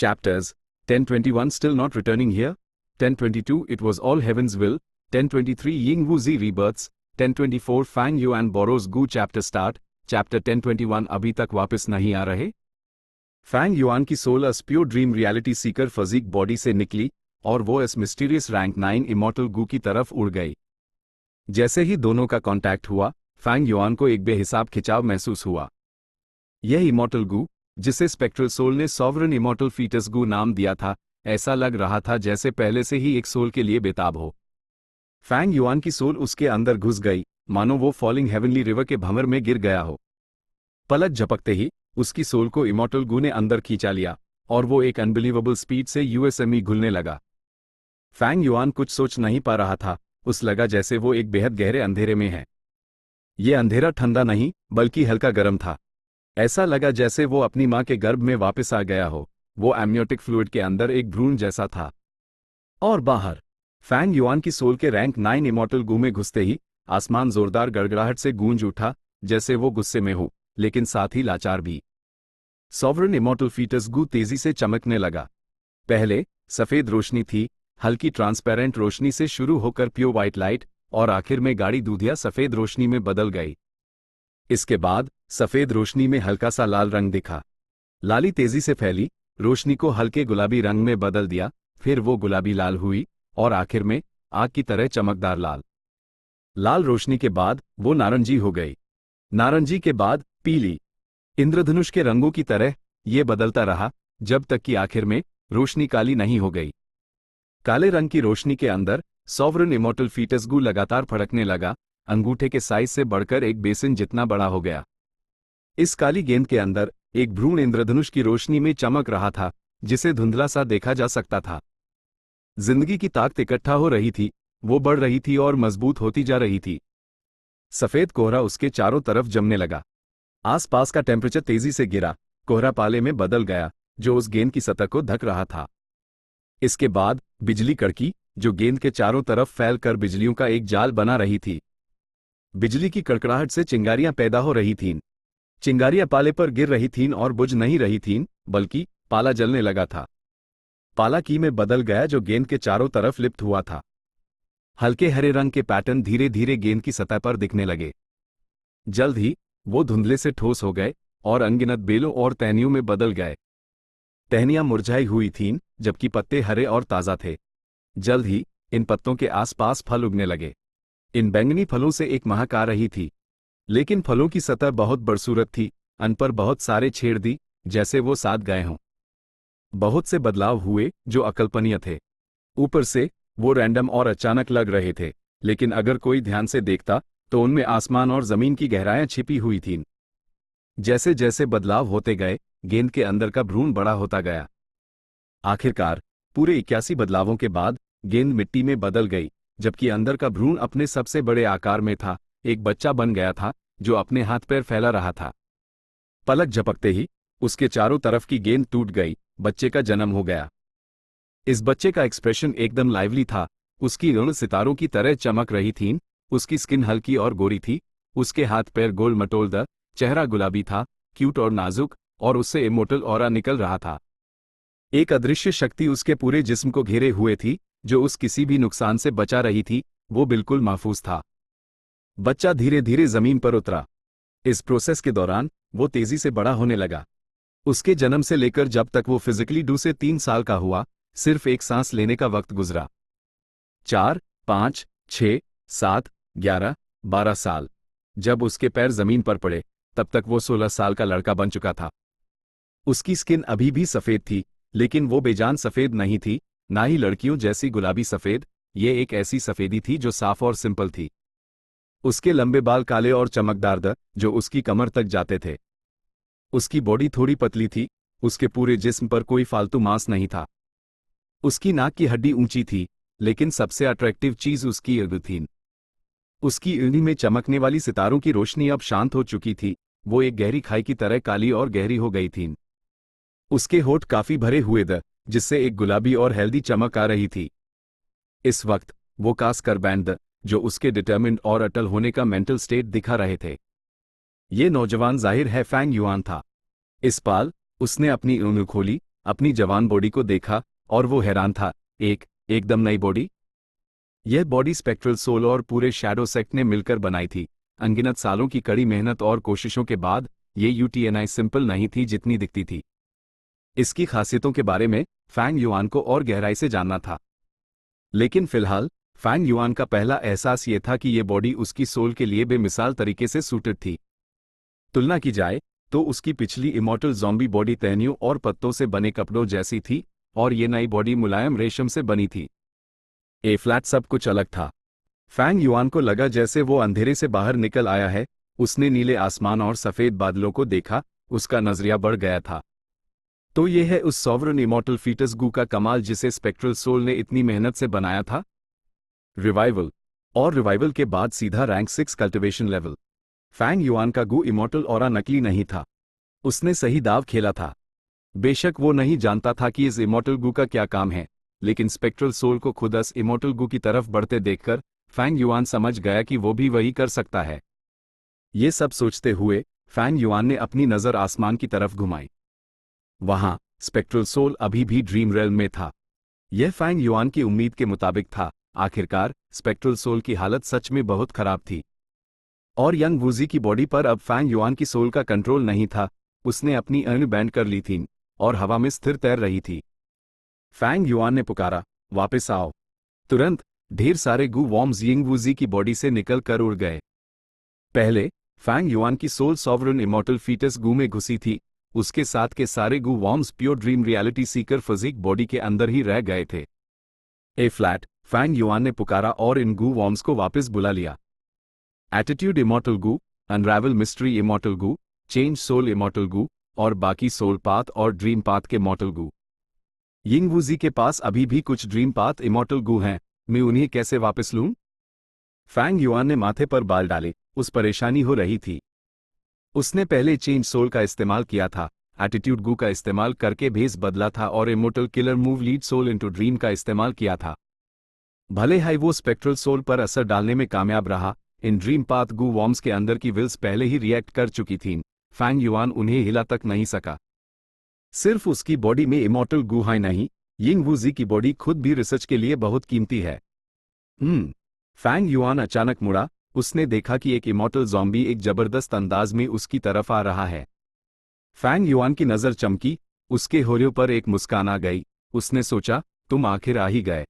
Chapters 1021 Still not returning here. 1022 It was all heaven's will. 1023 Ying Wu Zi rebirths. 1024 Fang Yuan borrows Gu chapter start. Chapter 1021 अभी तक वापस नहीं आ रहे. Fang Yuan की soul as pure dream reality seeker physique body से निकली और वो इस मिस्टीरियस रैंक 9 इमॉर्टल गु की तरफ उड़ गई. जैसे ही दोनों का कांटेक्ट हुआ, फैंग युआन को एक बेहिसाब खिंचाव महसूस हुआ. यह इमॉर्टल गु, जिसे स्पेक्ट्रल सोल ने सॉवरन इमॉर्टल फीटस गु नाम दिया था, ऐसा लग रहा था जैसे पहले से ही एक सोल के लिए बेताब हो. फैंग युआन की सोल उसके अंदर घुस गई, मानो वो फॉलिंग हेवनली रिवर के भंवर में गिर गया हो. पलक झपकते ही उसकी सोल को इमॉर्टल गु ने अंदर खींचा लिया और वो एक अनबिलीवेबल स्पीड से यूएसएमई घुलने लगा. फैंग युआन कुछ सोच नहीं पा रहा था. उस लगा जैसे वो एक बेहद गहरे अंधेरे में है. ये अंधेरा ठंडा नहीं बल्कि हल्का गर्म था. ऐसा लगा जैसे वो अपनी मां के गर्भ में वापस आ गया हो. वो एमनियोटिक फ्लूइड के अंदर एक भ्रूण जैसा था. और बाहर फैंग युआन की सोल के रैंक 9 इमॉर्टल गु में घुसते ही आसमान जोरदार गड़गड़ाहट से गूंज उठा, जैसे वो गुस्से में हो, लेकिन साथ ही लाचार भी. सॉवरन इमॉर्टल फीटस गु तेजी से चमकने लगा. पहले सफेद रोशनी थी, हल्की ट्रांसपेरेंट रोशनी से शुरू होकर प्योर व्हाइट लाइट, और आखिर में गाढ़ी दूधिया सफेद रोशनी में बदल गई. इसके बाद सफेद रोशनी में हल्का सा लाल रंग दिखा. लाली तेजी से फैली, रोशनी को हल्के गुलाबी रंग में बदल दिया, फिर वो गुलाबी लाल हुई और आखिर में आग की तरह चमकदार लाल. लाल रोशनी के बाद वो नारंगी हो गई. नारंगी के बाद पीली. इंद्रधनुष के रंगों की तरह ये बदलता रहा जब तक कि आखिर में रोशनी काली नहीं हो गई. काले रंग की रोशनी के अंदर सॉवरन इमॉर्टल फीटस गु लगातार फड़कने लगा, अंगूठे के साइज से बढ़कर एक बेसिन जितना बड़ा हो गया. इस काली गेंद के अंदर एक भ्रूण इंद्रधनुष की रोशनी में चमक रहा था, जिसे धुंधला सा देखा जा सकता था. जिंदगी की ताकत इकट्ठा हो रही थी, वो बढ़ रही थी और मजबूत होती जा रही थी. सफेद कोहरा उसके चारों तरफ जमने लगा. आसपास का टेम्परेचर तेजी से गिरा, कोहरा पाले में बदल गया, जो उस गेंद की सतह को ढक रहा था. इसके बाद बिजली कड़की, जो गेंद के चारों तरफ फैलकर बिजलियों का एक जाल बना रही थी. बिजली की कड़कड़ाहट से चिंगारियां पैदा हो रही थीं. चिंगारियां पाले पर गिर रही थीं और बुझ नहीं रही थीं, बल्कि पाला जलने लगा था. पाला की में बदल गया जो गेंद के चारों तरफ लिप्त हुआ था. हल्के हरे रंग के पैटर्न धीरे धीरे गेंद की सतह पर दिखने लगे. जल्द ही वो धुंधले से ठोस हो गए और अनगिनत बेलों और टहनियों में बदल गए. टहनियां मुरझाई हुई थीं, जबकि पत्ते हरे और ताज़ा थे. जल्द ही इन पत्तों के आसपास फल उगने लगे. इन बैंगनी फलों से एक महक आ रही थी, लेकिन फलों की सतह बहुत बदसूरत थी. अन पर बहुत सारे छेड़ दी, जैसे वो साद गए हों. बहुत से बदलाव हुए जो अकल्पनीय थे. ऊपर से वो रैंडम और अचानक लग रहे थे, लेकिन अगर कोई ध्यान से देखता तो उनमें आसमान और जमीन की गहराइयां छिपी हुई थीं. जैसे जैसे बदलाव होते गए, गेंद के अंदर का भ्रूण बड़ा होता गया. आखिरकार पूरे 81 बदलावों के बाद गेंद मिट्टी में बदल गई, जबकि अंदर का भ्रूण अपने सबसे बड़े आकार में था. एक बच्चा बन गया था जो अपने हाथ पैर फैला रहा था. पलक झपकते ही उसके चारों तरफ की गेंद टूट गई. बच्चे का जन्म हो गया. इस बच्चे का एक्सप्रेशन एकदम लाइवली था. उसकी ऋण सितारों की तरह चमक रही थीं. उसकी स्किन हल्की और गोरी थी. उसके हाथ पैर गोल मटोलदार, चेहरा गुलाबी था, क्यूट और नाजुक, और उससे इमोर्टल ऑरा निकल रहा था. एक अदृश्य शक्ति उसके पूरे जिस्म को घेरे हुए थी, जो उस किसी भी नुकसान से बचा रही थी. वो बिल्कुल महफूज था. बच्चा धीरे धीरे जमीन पर उतरा. इस प्रोसेस के दौरान वो तेजी से बड़ा होने लगा. उसके जन्म से लेकर जब तक वो फिजिकली 2 से 3 साल का हुआ, सिर्फ एक सांस लेने का वक्त गुजरा. 4, 5, 6, 7, 11, 12 साल. जब उसके पैर जमीन पर पड़े, तब तक वो 16 साल का लड़का बन चुका था. उसकी स्किन अभी भी सफेद थी, लेकिन वो बेजान सफेद नहीं थी, ना ही लड़कियों जैसी गुलाबी सफेद. ये एक ऐसी सफेदी थी जो साफ और सिंपल थी. उसके लंबे बाल काले और चमकदार थे, जो उसकी कमर तक जाते थे. उसकी बॉडी थोड़ी पतली थी. उसके पूरे जिस्म पर कोई फालतू मांस नहीं था. उसकी नाक की हड्डी ऊंची थी, लेकिन सबसे अट्रैक्टिव चीज उसकी ईंट थी. उसकी ईंट में चमकने वाली सितारों की रोशनी अब शांत हो चुकी थी. वो एक गहरी खाई की तरह काली और गहरी हो गई थी. उसके होठ काफी भरे हुए थे, जिससे एक गुलाबी और हेल्दी चमक आ रही थी. इस वक्त वो कास कर बैंड, जो उसके डिटर्मिन्ड और अटल होने का मेंटल स्टेट दिखा रहे थे. ये नौजवान जाहिर है फैंग युआन था. इस पाल उसने अपनी ऊँग खोली अपनी जवान बॉडी को देखा और वो हैरान था। एकदम नई बॉडी। यह बॉडी स्पेक्ट्रल सोल और पूरे शैडो सेक्ट ने मिलकर बनाई थी। अनगिनत सालों की कड़ी मेहनत और कोशिशों के बाद ये यूटीएनआई सिंपल नहीं थी जितनी दिखती थी। इसकी खासियतों के बारे में फैंग युआन को और गहराई से जानना था। लेकिन फिलहाल फैंग युआन का पहला एहसास ये था कि ये बॉडी उसकी सोल के लिए बेमिसाल तरीके से सूटेड थी। तुलना की जाए तो उसकी पिछली इमॉर्टल ज़ॉम्बी बॉडी टहनियों और पत्तों से बने कपड़ों जैसी थी और ये नई बॉडी मुलायम रेशम से बनी थी। ए फ्लैट सब कुछ अलग था। फैंग युआन को लगा जैसे वो अंधेरे से बाहर निकल आया है। उसने नीले आसमान और सफेद बादलों को देखा, उसका नजरिया बढ़ गया था। तो ये है उस सॉवरन इमॉर्टल फीटस गू का कमाल जिसे स्पेक्ट्रल सोल ने इतनी मेहनत से बनाया था। रिवाइवल और रिवाइवल के बाद सीधा rank 6 cultivation level. Fang Yuan का गू इमॉर्टल और नकली नहीं था। उसने सही दाव खेला था। बेशक वो नहीं जानता था कि इस इमॉर्टल गू का क्या काम है, लेकिन स्पेक्ट्रल सोल को खुद इस इमॉर्टल गू की तरफ बढ़ते देखकर फैंग युआन समझ गया कि वो भी वही कर सकता है। ये सब सोचते हुए फैंग युआन ने अपनी नज़र आसमान की तरफ घुमाई। वहां स्पेक्ट्रल सोल अभी भी ड्रीम रेल्म में था। यह फैंग युआन की उम्मीद के मुताबिक था। आखिरकार स्पेक्ट्रल सोल की हालत सच में बहुत खराब थी और यंग वूजी की बॉडी पर अब फैंग युआन की सोल का कंट्रोल नहीं था। उसने अपनी अर्न बैंड कर ली थी और हवा में स्थिर तैर रही थी। फैंग युआन ने पुकारा, वापस आओ। तुरंत ढेर सारे गू वॉर्म्स यंग वूजी की बॉडी से निकल कर उड़ गए। पहले फैंग युआन की soul sovereign immortal fetus Gu में घुसी थी। उसके साथ के सारे Gu worms pure dream reality seeker physique body के अंदर ही रह गए थे। ए फ्लैट, फैंग युआन ने पुकारा और इन गू वॉर्म्स को वापस बुला लिया। एटीट्यूड इमॉर्टल गू, अनरावल मिस्ट्री इमॉर्टल गू, चेंज सोल इमॉर्टल गू और बाकी सोल पाथ और ड्रीम पाथ के मॉर्टल गू। यिंग वूजी के पास अभी भी कुछ ड्रीम पाथ इमॉर्टल गू हैं, मैं उन्हें कैसे वापस लूं? फैंग युआन ने माथे पर बाल डाले, उस परेशानी हो रही थी। उसने पहले चेंज सोल का इस्तेमाल किया था, एटीट्यूड गू का इस्तेमाल करके भेस बदला था और immortal killer move lead soul into dream का इस्तेमाल किया था। भले ही वो स्पेक्ट्रल सोल पर असर डालने में कामयाब रहा, इन ड्रीम पाथ गू वॉर्म्स के अंदर की विल्स पहले ही रिएक्ट कर चुकी थीं। फैंग युआन उन्हें हिला तक नहीं सका। सिर्फ उसकी बॉडी में इमॉर्टल गू ही नहीं, यिंग वूजी की बॉडी खुद भी रिसर्च के लिए बहुत कीमती है। फैंग युआन अचानक मुड़ा। उसने देखा कि एक इमॉर्टल ज़ॉम्बी एक जबरदस्त अंदाज में उसकी तरफ आ रहा है। फैंग युआन की नज़र चमकी, उसके होठों पर एक मुस्कान आ गई। उसने सोचा, तुम आखिर आ ही गए।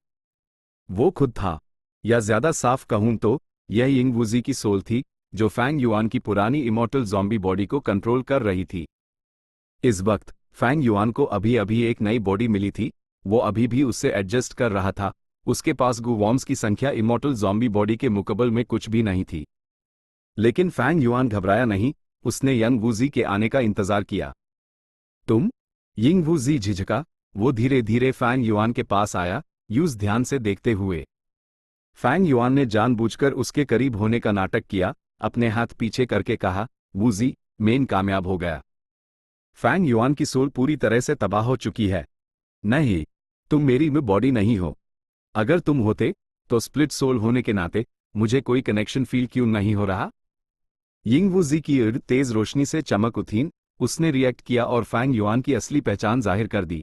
वो खुद था, या ज्यादा साफ कहूं तो यह यिंग वूजी की सोल थी जो फैंग युआन की पुरानी इमॉर्टल ज़ॉम्बी बॉडी को कंट्रोल कर रही थी। इस वक्त फैंग युआन को अभी अभी एक नई बॉडी मिली थी। वो अभी भी उससे एडजस्ट कर रहा था। उसके पास गू वॉर्म्स की संख्या इमॉर्टल ज़ॉम्बी बॉडी के मुकाबले में कुछ भी नहीं थी। लेकिन फैंग युआन घबराया नहीं। उसने यंग वूजी के आने का इंतजार किया। तुम? यिंग वूजी झिझका। वो धीरे धीरे फैंग युआन के पास आया, यूज ध्यान से देखते हुए। फैंग युआन ने जानबूझकर उसके करीब होने का नाटक किया, अपने हाथ पीछे करके कहा, वूजी, मेन कामयाब हो गया। फैंग युआन की सोल पूरी तरह से तबाह हो चुकी है। नहीं, तुम मेरी में बॉडी नहीं हो। अगर तुम होते तो स्प्लिट सोल होने के नाते मुझे कोई कनेक्शन फील क्यों नहीं हो रहा? यिंग वूजी की इर्द तेज रोशनी से चमक उठी। उसने रिएक्ट किया और फैंग युआन की असली पहचान जाहिर कर दी।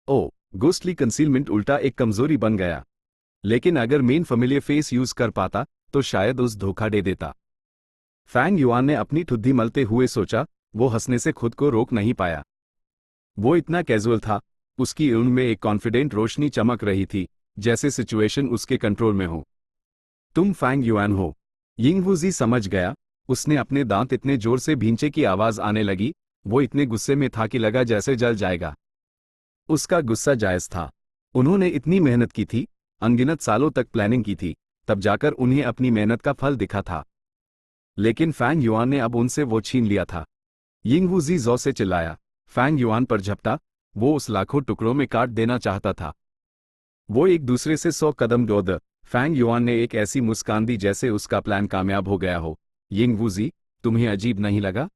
ओ, गोस्टली कंसीलमेंट उल्टा एक कमजोरी बन गया। लेकिन अगर मेन फैमिलियर फेस यूज कर पाता तो शायद उस धोखा दे देता। फैंग युआन ने अपनी ठुड्डी मलते हुए सोचा। वो हंसने से खुद को रोक नहीं पाया। वो इतना कैजुअल था। उसकी उन में एक कॉन्फिडेंट रोशनी चमक रही थी, जैसे सिचुएशन उसके कंट्रोल में हो। तुम फैंग युआन हो? यिंग वूजी समझ गया। उसने अपने दांत इतने जोर से भींचे की आवाज आने लगी। वो इतने गुस्से में था कि लगा जैसे जल जाएगा। उसका गुस्सा जायज था। उन्होंने इतनी मेहनत की थी, अनगिनत सालों तक प्लानिंग की थी, तब जाकर उन्हें अपनी मेहनत का फल दिखा था। लेकिन फैंग युआन ने अब उनसे वो छीन लिया था। यिंग वूजी जौ से चिल्लाया, फैंग युआन पर झपटा। वो उस लाखों टुकड़ों में काट देना चाहता था। वो एक दूसरे से 100 कदम दूर। फैंग युआन ने एक ऐसी मुस्कान दी जैसे उसका प्लान कामयाब हो गया हो। यिंग वूजी, तुम्हें अजीब नहीं लगा?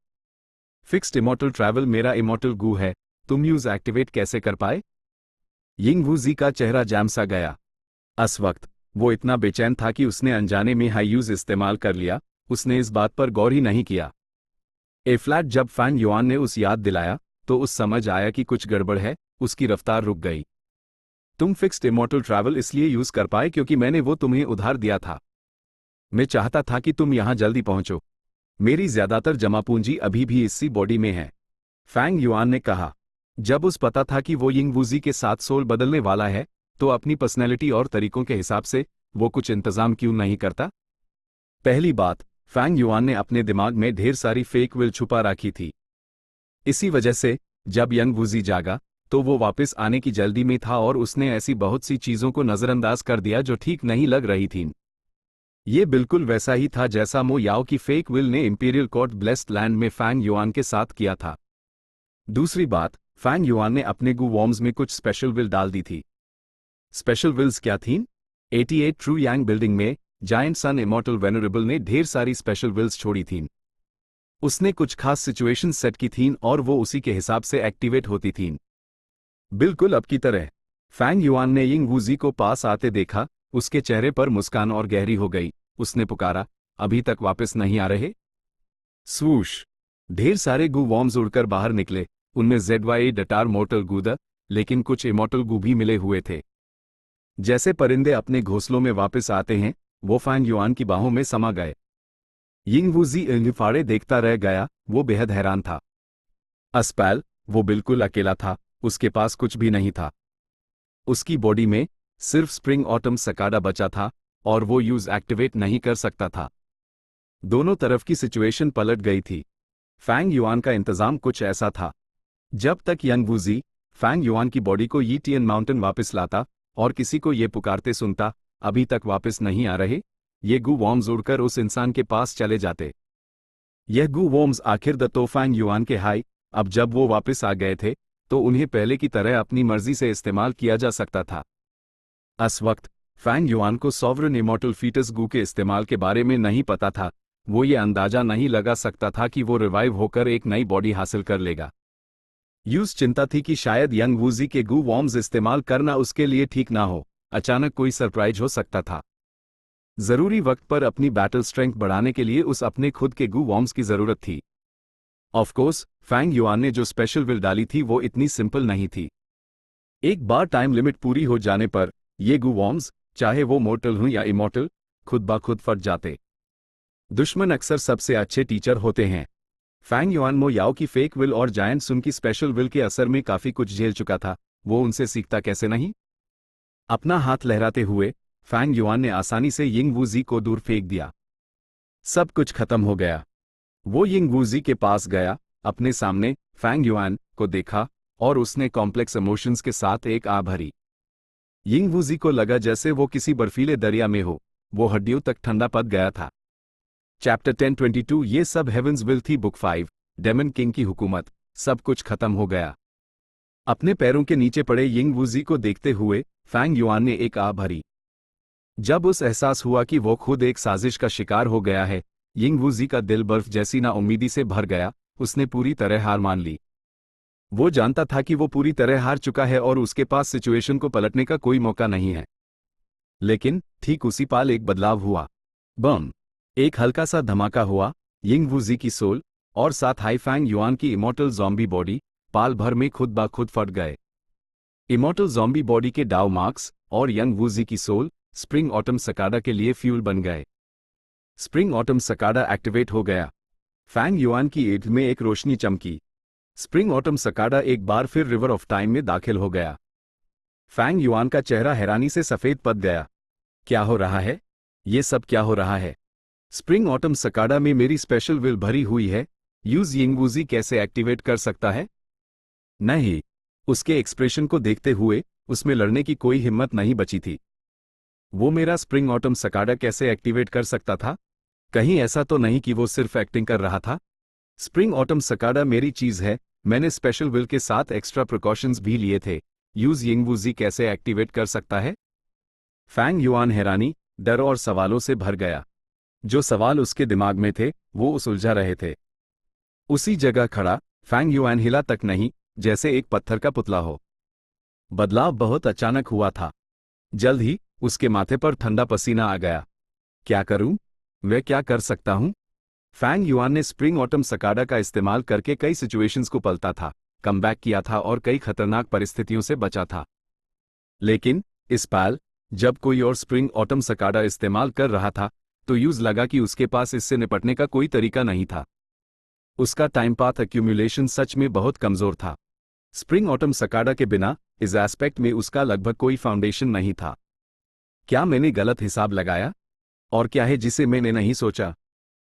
फिक्स्ड इमॉर्टल ट्रैवल मेरा इमॉर्टल गू है, तुम यूज एक्टिवेट कैसे कर पाए? यिंग वूजी का चेहरा जैम सा गया। इस वक्त वो इतना बेचैन था कि उसने अनजाने में हाई यूज इस्तेमाल कर लिया। उसने इस बात पर गौर ही नहीं किया। ए फ्लैट, जब फैंग युआन ने उस याद दिलाया तो उस समझ आया कि कुछ गड़बड़ है, उसकी रफ्तार रुक गई। तुम फिक्स्ड इमॉर्टल ट्रैवल इसलिए यूज कर पाए क्योंकि मैंने वो तुम्हें उधार दिया था। मैं चाहता था कि तुम यहां जल्दी पहुंचो। मेरी ज्यादातर जमा पूंजी अभी भी इसी बॉडी में है, फैंग युआन ने कहा। जब उस पता था कि वो यिंग वूजी के साथ सोल बदलने वाला है, तो अपनी पर्सनैलिटी और तरीकों के हिसाब से वो कुछ इंतजाम क्यों नहीं करता? पहली बात, फैंग युआन ने अपने दिमाग में ढेर सारी फेक विल छुपा रखी थी। इसी वजह से जब यंग वूजी जागा तो वो वापस आने की जल्दी में था और उसने ऐसी बहुत सी चीजों को नजरअंदाज कर दिया जो ठीक नहीं लग रही थीं। ये बिल्कुल वैसा ही था जैसा मो याओ की फेक विल ने इंपीरियल कोर्ट ब्लेस्ड लैंड में फैंग युआन के साथ किया था। दूसरी बात, फैंग युआन ने अपने गु वॉर्म्स में कुछ स्पेशल विल डाल दी थी। स्पेशल विल्स क्या थीं? 88 ट्रू यांग बिल्डिंग में जायंट सन इमॉर्टल वेनरेबल ने ढेर सारी स्पेशल विल्स छोड़ी थीं। उसने कुछ खास सिचुएशन सेट की थीं और वो उसी के हिसाब से एक्टिवेट होती थीं, बिल्कुल अब की तरह। फैंग युआन ने यिंग वूजी को पास आते देखा, उसके चेहरे पर मुस्कान और गहरी हो गई। उसने पुकारा, अभी तक वापस नहीं आ रहे? स्वूश! ढेर सारे गु वॉर्म्स उड़कर बाहर निकले, उनमें ZYA डटार मोर्टल गूदा, लेकिन कुछ इमॉर्टल गु भी मिले हुए थे। जैसे परिंदे अपने घोंसलों में वापस आते हैं, वो फैंग युआन की बाहों में समा गए। यिंग वूजी इंगिफाड़े देखता रह गया, वो बेहद हैरान था। अस्पैल, वो बिल्कुल अकेला था, उसके पास कुछ भी नहीं था। उसकी बॉडी में सिर्फ स्प्रिंग ऑटम सकाडा बचा था और वो यूज एक्टिवेट नहीं कर सकता था। दोनों तरफ की सिचुएशन पलट गई थी। फैंग युआन का इंतजाम कुछ ऐसा था, जब तक यंग वूजी फैंग युआन की बॉडी को यीटियन माउंटेन वापस लाता और किसी को ये पुकारते सुनता, अभी तक वापस नहीं आ रहे, ये गु वॉर्म्स उड़कर उस इंसान के पास चले जाते। यह गु वॉर्म्स आखिर तो फैंग युआन के हाई, अब जब वो वापस आ गए थे तो उन्हें पहले की तरह अपनी मर्जी से इस्तेमाल किया जा सकता था। इस वक्त फैंग युआन को सॉवरन इमॉर्टल फीटस गु के इस्तेमाल के बारे में नहीं पता था। वो ये अंदाजा नहीं लगा सकता था कि वो रिवाइव होकर एक नई बॉडी हासिल कर लेगा। यूज चिंता थी कि शायद यंग वूजी के गु वॉर्म्स इस्तेमाल करना उसके लिए ठीक ना हो, अचानक कोई सरप्राइज हो सकता था। जरूरी वक्त पर अपनी बैटल स्ट्रेंथ बढ़ाने के लिए उस अपने खुद के गु वॉर्म्स की जरूरत थी। ऑफ कोर्स, फैंग युआन ने जो स्पेशल विल डाली थी वो इतनी सिंपल नहीं थी। एक बार टाइम लिमिट पूरी हो जाने पर ये गु वॉर्म्स, चाहे वो मोर्टल हों या इमॉर्टल, खुद ब खुद फट जाते। दुश्मन अक्सर सबसे अच्छे टीचर होते हैं। फैंग युआन मो याओ की फेक विल और जायंट सुन की स्पेशल विल के असर में काफी कुछ झेल चुका था, वो उनसे सीखता कैसे नहीं? अपना हाथ लहराते हुए फैंग युआन ने आसानी से यिंग वूजी को दूर फेंक दिया। सब कुछ खत्म हो गया। वो यिंग वूजी के पास गया, अपने सामने फैंग युआन को देखा और उसने कॉम्प्लेक्स इमोशंस के साथ एक आह भरी। यिंग वूजी को लगा जैसे वो किसी बर्फीले दरिया में हो, वो हड्डियों तक ठंडा पड़ गया था। चैप्टर 1022 ये सब हेवंस विल थी। बुक 5 डेमन किंग की हुकूमत। सब कुछ खत्म हो गया। अपने पैरों के नीचे पड़े यिंग वूजी को देखते हुए फैंग युआन ने एक आह भरी। जब उस एहसास हुआ कि वो खुद एक साजिश का शिकार हो गया है, यिंग वूजी का दिल बर्फ जैसी नाउम्मीदी से भर गया। उसने पूरी तरह हार मान ली। वो जानता था कि वो पूरी तरह हार चुका है और उसके पास सिचुएशन को पलटने का कोई मौका नहीं है। लेकिन ठीक उसी पाल एक बदलाव हुआ। बम! एक हल्का सा धमाका हुआ। यिंग वूजी की सोल और साथ हाई फैंग युआन की इमॉर्टल ज़ॉम्बी बॉडी पाल भर में खुद ब खुद फट गए। इमॉर्टल ज़ॉम्बी बॉडी के डाउ मार्क्स और यंग वूजी की सोल स्प्रिंग ऑटम सकाडा के लिए फ्यूल बन गए। स्प्रिंग ऑटम सकाडा एक्टिवेट हो गया। फैंग युआन की ईद में एक रोशनी चमकी। स्प्रिंग ऑटम सकाडा एक बार फिर रिवर ऑफ टाइम में दाखिल हो गया। फैंग युआन का चेहरा हैरानी से सफेद पड़ गया। क्या हो रहा है? ये सब क्या हो रहा है? स्प्रिंग ऑटम सकाडा में मेरी स्पेशल विल भरी हुई है, यूज यिंग वूजी कैसे एक्टिवेट कर सकता है? नहीं। उसके एक्सप्रेशन को देखते हुए उसमें लड़ने की कोई हिम्मत नहीं बची थी। वो मेरा स्प्रिंग ऑटम सकाडा कैसे एक्टिवेट कर सकता था? कहीं ऐसा तो नहीं कि वो सिर्फ एक्टिंग कर रहा था? स्प्रिंग ऑटम सकाडा मेरी चीज है, मैंने स्पेशल विल के साथ एक्स्ट्रा प्रिकॉशंस भी लिए थे। यूज यिंग वूजी कैसे एक्टिवेट कर सकता है? फैंग युआन हैरानी, डर और सवालों से भर गया। जो सवाल उसके दिमाग में थे वो उलझा रहे थे। उसी जगह खड़ा फैंग युआन हिला तक नहीं, जैसे एक पत्थर का पुतला हो। बदलाव बहुत अचानक हुआ था। जल्द ही उसके माथे पर ठंडा पसीना आ गया। क्या करूं? मैं क्या कर सकता हूं? फैंग युआन ने स्प्रिंग ऑटम सकाडा का इस्तेमाल करके कई सिचुएशंस को पलटा था, कमबैक किया था और कई खतरनाक परिस्थितियों से बचा था। लेकिन इस पाल जब कोई और स्प्रिंग ऑटम सकाडा इस्तेमाल कर रहा था तो यूज लगा कि उसके पास इससे निपटने का कोई तरीका नहीं था। उसका टाइम पाथ एक्यूमुलेशन सच में बहुत कमजोर था। स्प्रिंग ऑटम सकाडा के बिना इस एस्पेक्ट में उसका लगभग कोई फाउंडेशन नहीं था। क्या मैंने गलत हिसाब लगाया? और क्या है जिसे मैंने नहीं सोचा?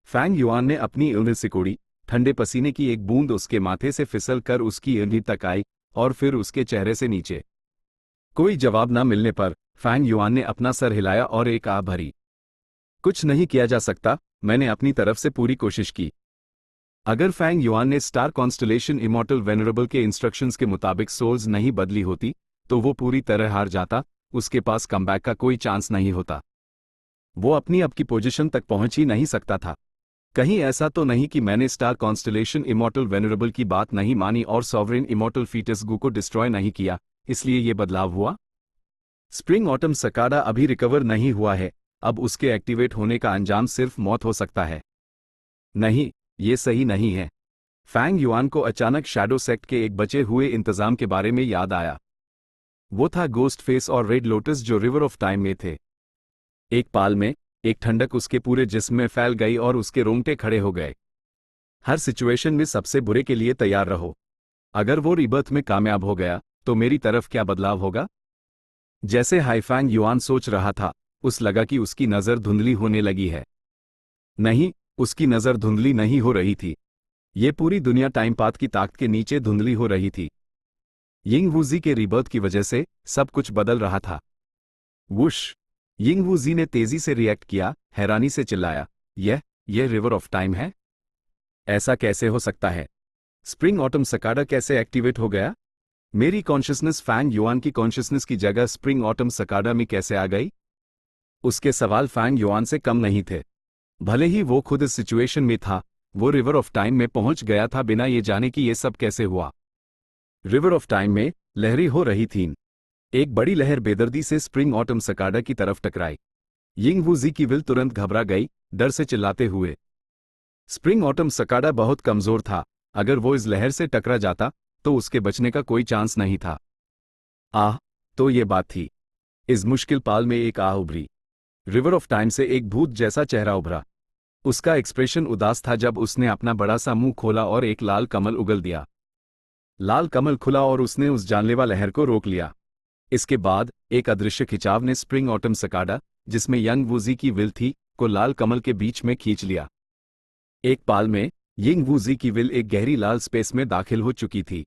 फैंग युआन ने अपनी उंगली सिकोड़ी, ठंडे पसीने की एक बूंद उसके माथे से फिसल कर उसकी उंगली तक आई और फिर उसके चेहरे से नीचे। कोई जवाब न मिलने पर फैंग युआन ने अपना सर हिलाया और एक आह भरी। कुछ नहीं किया जा सकता, मैंने अपनी तरफ से पूरी कोशिश की। अगर फैंग युआन ने स्टार कॉन्स्टलेशन इमॉर्टल वेनरेबल के इंस्ट्रक्शंस के मुताबिक सोल्स नहीं बदली होती तो वो पूरी तरह हार जाता, उसके पास कमबैक का कोई चांस नहीं होता। वो अपनी अब की पोजीशन तक पहुंच ही नहीं सकता था। कहीं ऐसा तो नहीं कि मैंने स्टार कॉन्स्टलेशन इमॉर्टल वेनरेबल की बात नहीं मानी और सॉवरेन इमॉर्टल फीटस गू को डिस्ट्रॉय नहीं किया, इसलिए ये बदलाव हुआ? स्प्रिंग ऑटम सकाडा अभी रिकवर नहीं हुआ है, अब उसके एक्टिवेट होने का अंजाम सिर्फ मौत हो सकता है। नहीं, ये सही नहीं है। फैंग युआन को अचानक शैडो सेक्ट के एक बचे हुए इंतजाम के बारे में याद आया। वो था गोस्ट फेस और रेड लोटस जो रिवर ऑफ टाइम में थे। एक पाल में एक ठंडक उसके पूरे जिस्म में फैल गई और उसके रोंगटे खड़े हो गए। हर सिचुएशन में सबसे बुरे के लिए तैयार रहो। अगर वो रिबर्थ में कामयाब हो गया तो मेरी तरफ क्या बदलाव होगा? जैसे हाईफैंग युआन सोच रहा था, उस लगा कि उसकी नज़र धुंधली होने लगी है। नहीं, उसकी नज़र धुंधली नहीं हो रही थी। ये पूरी दुनिया टाइम पाथ की ताकत के नीचे धुंधली हो रही थी। यिंग वूजी के रिबर्थ की वजह से सब कुछ बदल रहा था। वुश! यिंग वूजी ने तेजी से रिएक्ट किया, हैरानी से चिल्लाया, यह रिवर ऑफ टाइम है? ऐसा कैसे हो सकता है? स्प्रिंग ऑटम सकाडा कैसे एक्टिवेट हो गया? मेरी कॉन्शियसनेस फैंग युआन की कॉन्शियसनेस की जगह स्प्रिंग ऑटम सकाडा में कैसे आ गई? उसके सवाल फैंग युआन से कम नहीं थे। भले ही वो खुद इस सिचुएशन में था, वो रिवर ऑफ टाइम में पहुंच गया था बिना ये जाने कि ये सब कैसे हुआ। रिवर ऑफ टाइम में लहरें हो रही थीं। एक बड़ी लहर बेदर्दी से स्प्रिंग ऑटम सकाडा की तरफ टकराई। यिंग वूजी की विल तुरंत घबरा गई, डर से चिल्लाते हुए। स्प्रिंग ऑटम सकाडा बहुत कमजोर था, अगर वो इस लहर से टकरा जाता तो उसके बचने का कोई चांस नहीं था। आह, तो ये बात थी। इस मुश्किल पाल में एक आह उभरी। रिवर ऑफ टाइम से एक भूत जैसा चेहरा उभरा। उसका एक्सप्रेशन उदास था जब उसने अपना बड़ा सा मुंह खोला और एक लाल कमल उगल दिया। लाल कमल खुला और उसने उस जानलेवा लहर को रोक लिया। इसके बाद एक अदृश्य खिंचाव ने स्प्रिंग ऑटम सकाडा, जिसमें यंग वूजी की विल थी, को लाल कमल के बीच में खींच लिया। एक पाल में यिंग वूजी की विल एक गहरी लाल स्पेस में दाखिल हो चुकी थी।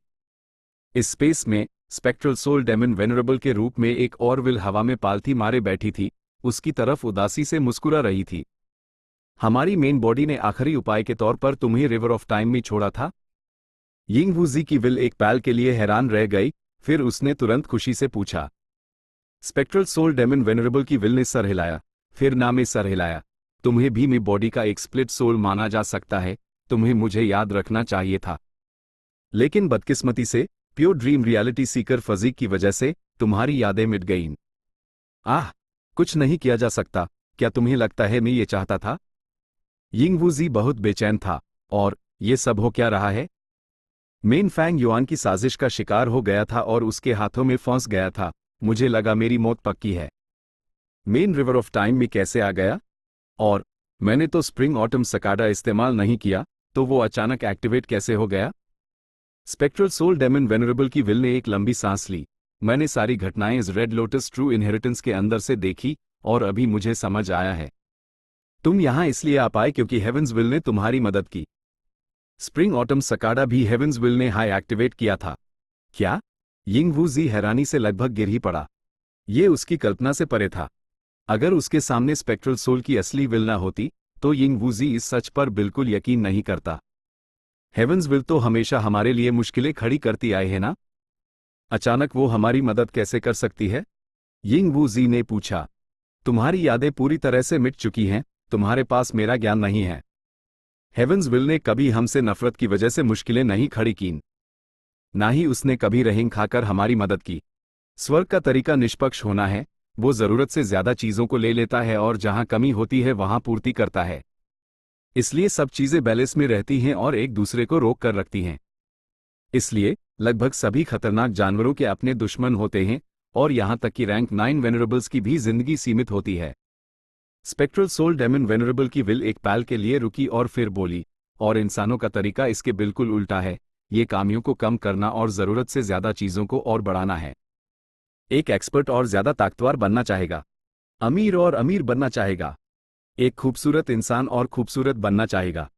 इस स्पेस में स्पेक्ट्रल सोल डेमन वेनरेबल के रूप में एक और विल हवा में पालथी मारे बैठी थी, उसकी तरफ उदासी से मुस्कुरा रही थी। हमारी मेन बॉडी ने आखिरी उपाय के तौर पर तुम्हें रिवर ऑफ टाइम में छोड़ा था? यिंग वूजी की विल एक पल के लिए हैरान रह गई, फिर उसने तुरंत खुशी से पूछा। स्पेक्ट्रल सोल डेमन वेनरेबल की विल ने सर हिलाया, फिर ना में सर हिलाया। तुम्हें भी मेरी बॉडी का एक स्प्लिट सोल माना जा सकता है, तुम्हें मुझे याद रखना चाहिए था। लेकिन बदकिस्मती से pure dream reality Sikar physique की वजह से तुम्हारी यादें मिट गईं। आह, कुछ नहीं किया जा सकता, क्या तुम्हें लगता है मैं ये चाहता था? यिंग वूजी बहुत बेचैन था, और ये सब हो क्या रहा है? मेन फैंग युआन की साजिश का शिकार हो गया था और उसके हाथों में फंस गया था। मुझे लगा मेरी मौत पक्की है। मेन रिवर ऑफ टाइम में कैसे आ गया? और मैंने तो स्प्रिंग ऑटम सकाडा इस्तेमाल नहीं किया, तो वो अचानक एक्टिवेट कैसे हो गया? स्पेक्ट्रल सोल डेमन वेनरेबल की विल ने एक लंबी सांस ली। मैंने सारी घटनाएं इस रेड लोटस ट्रू इनहेरिटेंस के अंदर से देखी और अभी मुझे समझ आया है। तुम यहां इसलिए आ पाए क्योंकि हेवंस विल ने तुम्हारी मदद की। स्प्रिंग ऑटम सकाडा भी हेवंस विल ने हाई एक्टिवेट किया था। क्या? यिंग वूजी हैरानी से लगभग गिर ही पड़ा। ये उसकी कल्पना से परे था। अगर उसके सामने स्पेक्ट्रल सोल की असली विल ना होती तो यिंग वूजी इस सच पर बिल्कुल यकीन नहीं करता। हेवंस विल तो हमेशा हमारे लिए मुश्किलें खड़ी करती आए है ना? अचानक वो हमारी मदद कैसे कर सकती है? यिंग वूजी ने पूछा। तुम्हारी यादें पूरी तरह से मिट चुकी हैं, तुम्हारे पास मेरा ज्ञान नहीं है। हेवंस विल ने कभी हमसे नफरत की वजह से मुश्किलें नहीं खड़ी कीं। ना ही उसने कभी रहीम खाकर हमारी मदद की। स्वर्ग का तरीका निष्पक्ष होना है, वो जरूरत से ज्यादा चीजों को ले लेता है और जहां कमी होती है वहां पूर्ति करता है। इसलिए सब चीजें बैलेंस में रहती हैं और एक दूसरे को रोक कर रखती हैं। इसलिए लगभग सभी खतरनाक जानवरों के अपने दुश्मन होते हैं, और यहाँ तक कि रैंक 9 वेनरेबल्स की भी जिंदगी सीमित होती है। स्पेक्ट्रल सोल डेमन वेनरेबल की विल एक पल के लिए रुकी और फिर बोली, और इंसानों का तरीका इसके बिल्कुल उल्टा है, ये कामियों को कम करना और ज़रूरत से ज़्यादा चीज़ों को और बढ़ाना है। एक एक्सपर्ट और ज़्यादा ताकतवर बनना चाहेगा, अमीर और अमीर बनना चाहेगा, एक खूबसूरत इंसान और खूबसूरत बनना चाहेगा।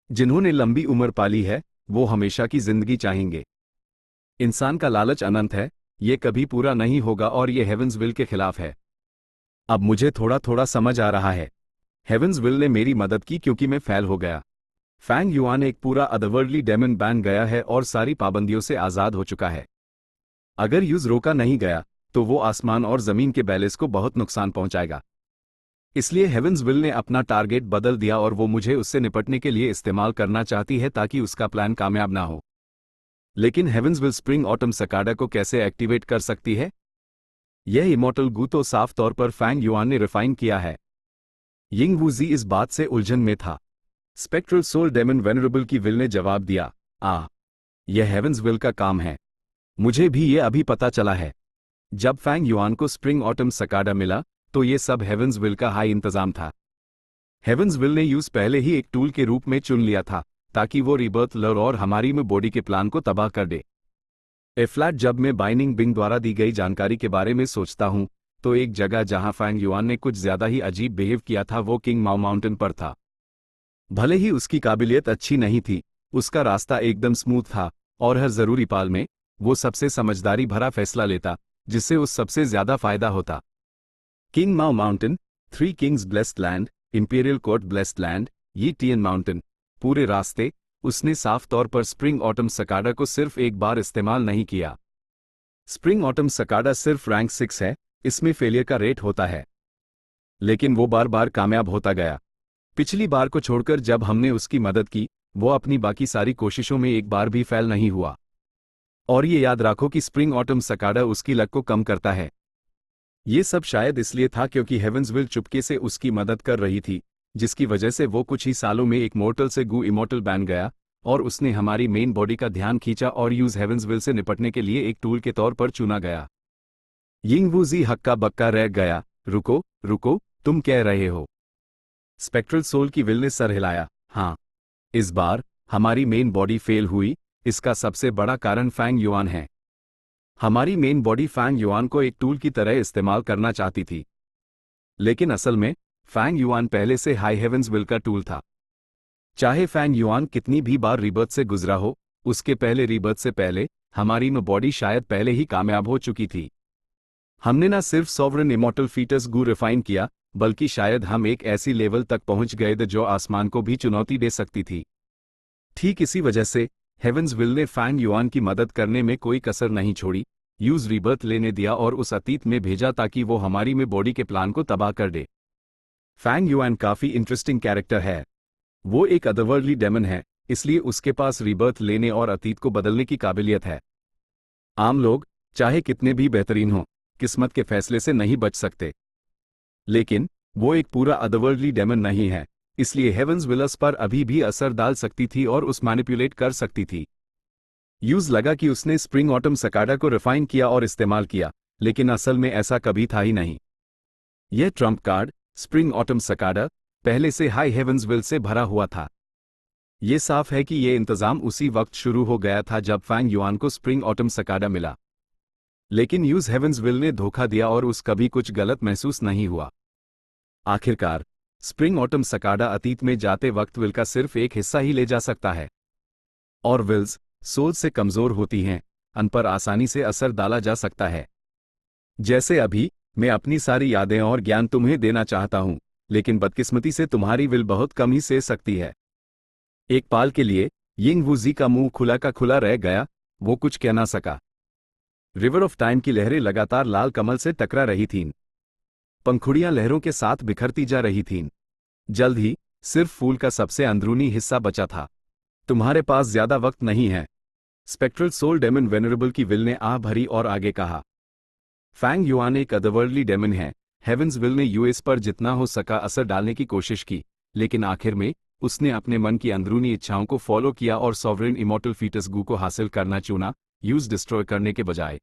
जिन्होंने लंबी उम्र पाली है वो हमेशा की जिंदगी चाहेंगे। इंसान का लालच अनंत है, ये कभी पूरा नहीं होगा और ये हेवंस विल के खिलाफ है। अब मुझे थोड़ा थोड़ा समझ आ रहा है। हेवंस विल ने मेरी मदद की क्योंकि मैं फेल हो गया। फैंग युआन एक पूरा अदरवर्ल्डली डेमन बन गया है और सारी पाबंदियों से आज़ाद हो चुका है। अगर यूज रोका नहीं गया तो वो आसमान और ज़मीन के बैलेंस को बहुत नुकसान पहुंचाएगा। इसलिए हेवंस विल ने अपना टारगेट बदल दिया और वो मुझे उससे निपटने के लिए इस्तेमाल करना चाहती है ताकि उसका प्लान कामयाब ना हो। लेकिन हेवंस विल स्प्रिंग ऑटम सकाडा को कैसे एक्टिवेट कर सकती है? यह इमॉर्टल गू तो साफ तौर पर फैंग युआन ने रिफाइन किया है। यिंग वूजी इस बात से उलझन में था। स्पेक्ट्रल सोल डेमन वेनरेबल की विल ने जवाब दिया, यह हेवंस विल का काम है। मुझे भी ये अभी पता चला है। जब फैंग युआन को स्प्रिंग ऑटम सकाडा मिला तो ये सब हेवंस विल का हाई इंतजाम था। हेवंस विल ने यूज पहले ही एक टूल के रूप में चुन लिया था ताकि वो रिबर्थ लर और हमारी में बॉडी के प्लान को तबाह कर दे। फ्लैट जब मैं बाइनिंग बिंग द्वारा दी गई जानकारी के बारे में सोचता हूं तो एक जगह जहां फैंग युआन ने कुछ ज्यादा ही अजीब बिहेव किया था वो किंग माओ माउंटेन पर था। भले ही उसकी काबिलियत अच्छी नहीं थी, उसका रास्ता एकदम स्मूथ था और हर जरूरी पाल में वो सबसे समझदारी भरा फैसला लेता जिससे उस सबसे ज्यादा फायदा होता। King Mao Mountain, three Kings Blessed Land, Imperial Court Blessed Land, ये टियन माउंटेन। पूरे रास्ते उसने साफ तौर पर स्प्रिंग ऑटम सकाडा को सिर्फ एक बार इस्तेमाल नहीं किया। स्प्रिंग ऑटम सकाडा सिर्फ रैंक 6 है, इसमें फेलियर का रेट होता है, लेकिन वो बार बार कामयाब होता गया। पिछली बार को छोड़कर जब हमने उसकी मदद की वो अपनी बाकी सारी कोशिशों में एक बार भी फेल नहीं हुआ। और ये याद रखो कि स्प्रिंग ऑटम सकाडा उसकी लक को कम करता है। ये सब शायद इसलिए था क्योंकि हेवंस विल चुपके से उसकी मदद कर रही थी, जिसकी वजह से वो कुछ ही सालों में एक मोर्टल से गू इमॉर्टल बन गया और उसने हमारी मेन बॉडी का ध्यान खींचा और यूज हेवंस विल से निपटने के लिए एक टूल के तौर पर चुना गया। यिंग वूजी हक्का बक्का रह गया। रुको रुको, तुम कह रहे हो? स्पेक्ट्रल सोल की विल ने सर हिलाया। हाँ, इस बार हमारी मेन बॉडी फेल हुई। इसका सबसे बड़ा कारण फैंग युआन है। हमारी मेन बॉडी फैंग युआन को एक टूल की तरह इस्तेमाल करना चाहती थी, लेकिन असल में फैंग युआन पहले से हाई हेवंस विल का टूल था। चाहे फैंग युआन कितनी भी बार रीबर्थ से गुजरा हो, उसके पहले रीबर्थ से पहले हमारी में बॉडी शायद पहले ही कामयाब हो चुकी थी। हमने ना सिर्फ सॉवरन इमॉर्टल फीटस गू रिफाइन किया, बल्कि शायद हम एक ऐसी लेवल तक पहुंच गए थे जो आसमान को भी चुनौती दे सकती थी। ठीक इसी वजह से हेवंस विल ने फैंग युआन की मदद करने में कोई कसर नहीं छोड़ी, यूज रीबर्थ लेने दिया और उस अतीत में भेजा ताकि वो हमारी में बॉडी के प्लान को तबाह कर दे। फैंग युआन काफी इंटरेस्टिंग कैरेक्टर है। वो एक अदरवर्ल्डली डेमन है, इसलिए उसके पास रीबर्थ लेने और अतीत को बदलने की काबिलियत है। आम लोग चाहे कितने भी बेहतरीन हों, किस्मत के फैसले से नहीं बच सकते। लेकिन वो एक पूरा अदरवर्ल्डली डेमन नहीं है, इसलिए हेवंस विलस पर अभी भी असर डाल सकती थी और उस मैनिपुलेट कर सकती थी। यूज लगा कि उसने स्प्रिंग ऑटम सकाडा को रिफाइन किया और इस्तेमाल किया, लेकिन असल में ऐसा कभी था ही नहीं। यह ट्रम्प कार्ड, स्प्रिंग ऑटम सकाडा, पहले से हाई हेवंस विल से भरा हुआ था। ये साफ है कि यह इंतजाम उसी वक्त शुरू हो गया था जब फैंग युआन को स्प्रिंग ऑटम सकाडा मिला। लेकिन यूज हेवंस विल ने धोखा दिया और उस कभी कुछ गलत महसूस नहीं हुआ। आखिरकार स्प्रिंग ऑटम सकाडा अतीत में जाते वक्त विल का सिर्फ एक हिस्सा ही ले जा सकता है, और विल्स सोच से कमजोर होती हैं, अन पर आसानी से असर डाला जा सकता है। जैसे अभी मैं अपनी सारी यादें और ज्ञान तुम्हें देना चाहता हूं, लेकिन बदकिस्मती से तुम्हारी विल बहुत कम ही सह सकती है। एक पाल के लिए यिंग वूजी का मुंह खुला का खुला रह गया, वो कुछ कह ना सका। रिवर ऑफ टाइम की लहरें लगातार लाल कमल से टकरा रही थीं। पंखुड़ियां लहरों के साथ बिखरती जा रही थीं। जल्द ही सिर्फ फूल का सबसे अंदरूनी हिस्सा बचा था। तुम्हारे पास ज्यादा वक्त नहीं है, स्पेक्ट्रल सोल डेमन वेनरेबल की विल ने आह भरी और आगे कहा। फैंग युआन एक अदरवर्ल्डली डेमन है। हेवंस विल ने यूएस पर जितना हो सका असर डालने की कोशिश की, लेकिन आखिर में उसने अपने मन की अंदरूनी इच्छाओं को फॉलो किया और सॉवरेन इमॉर्टल फीटस गू को हासिल करना चुना, यूज डिस्ट्रॉय करने के बजाय।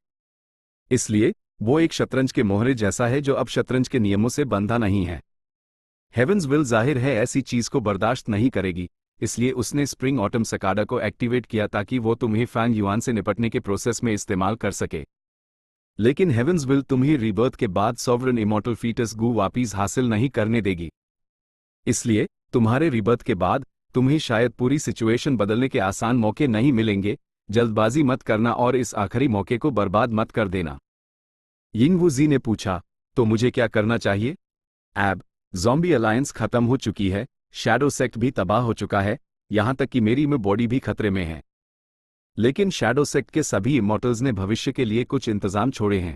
इसलिए वो एक शतरंज के मोहरे जैसा है जो अब शतरंज के नियमों से बंधा नहीं है। हेवंस विल जाहिर है ऐसी चीज को बर्दाश्त नहीं करेगी, इसलिए उसने स्प्रिंग ऑटम सकाडा को एक्टिवेट किया ताकि वो तुम्हें फैंग युआन से निपटने के प्रोसेस में इस्तेमाल कर सके। लेकिन हेवंस विल तुम्हें रीबर्थ के बाद सॉवरन इमॉर्टल फीटस गू वापिस हासिल नहीं करने देगी। इसलिए तुम्हारे रीबर्थ के बाद तुम्हें शायद पूरी सिचुएशन बदलने के आसान मौके नहीं मिलेंगे। जल्दबाजी मत करना और इस आखिरी मौके को बर्बाद मत कर देना। यिंगवुजी ने पूछा, तो मुझे क्या करना चाहिए? एब, ज़ॉम्बी अलायंस खत्म हो चुकी है, शैडो सेक्ट भी तबाह हो चुका है, यहां तक कि मेरी में बॉडी भी खतरे में है। लेकिन शैडो सेक्ट के सभी इमॉर्टल्स ने भविष्य के लिए कुछ इंतजाम छोड़े हैं।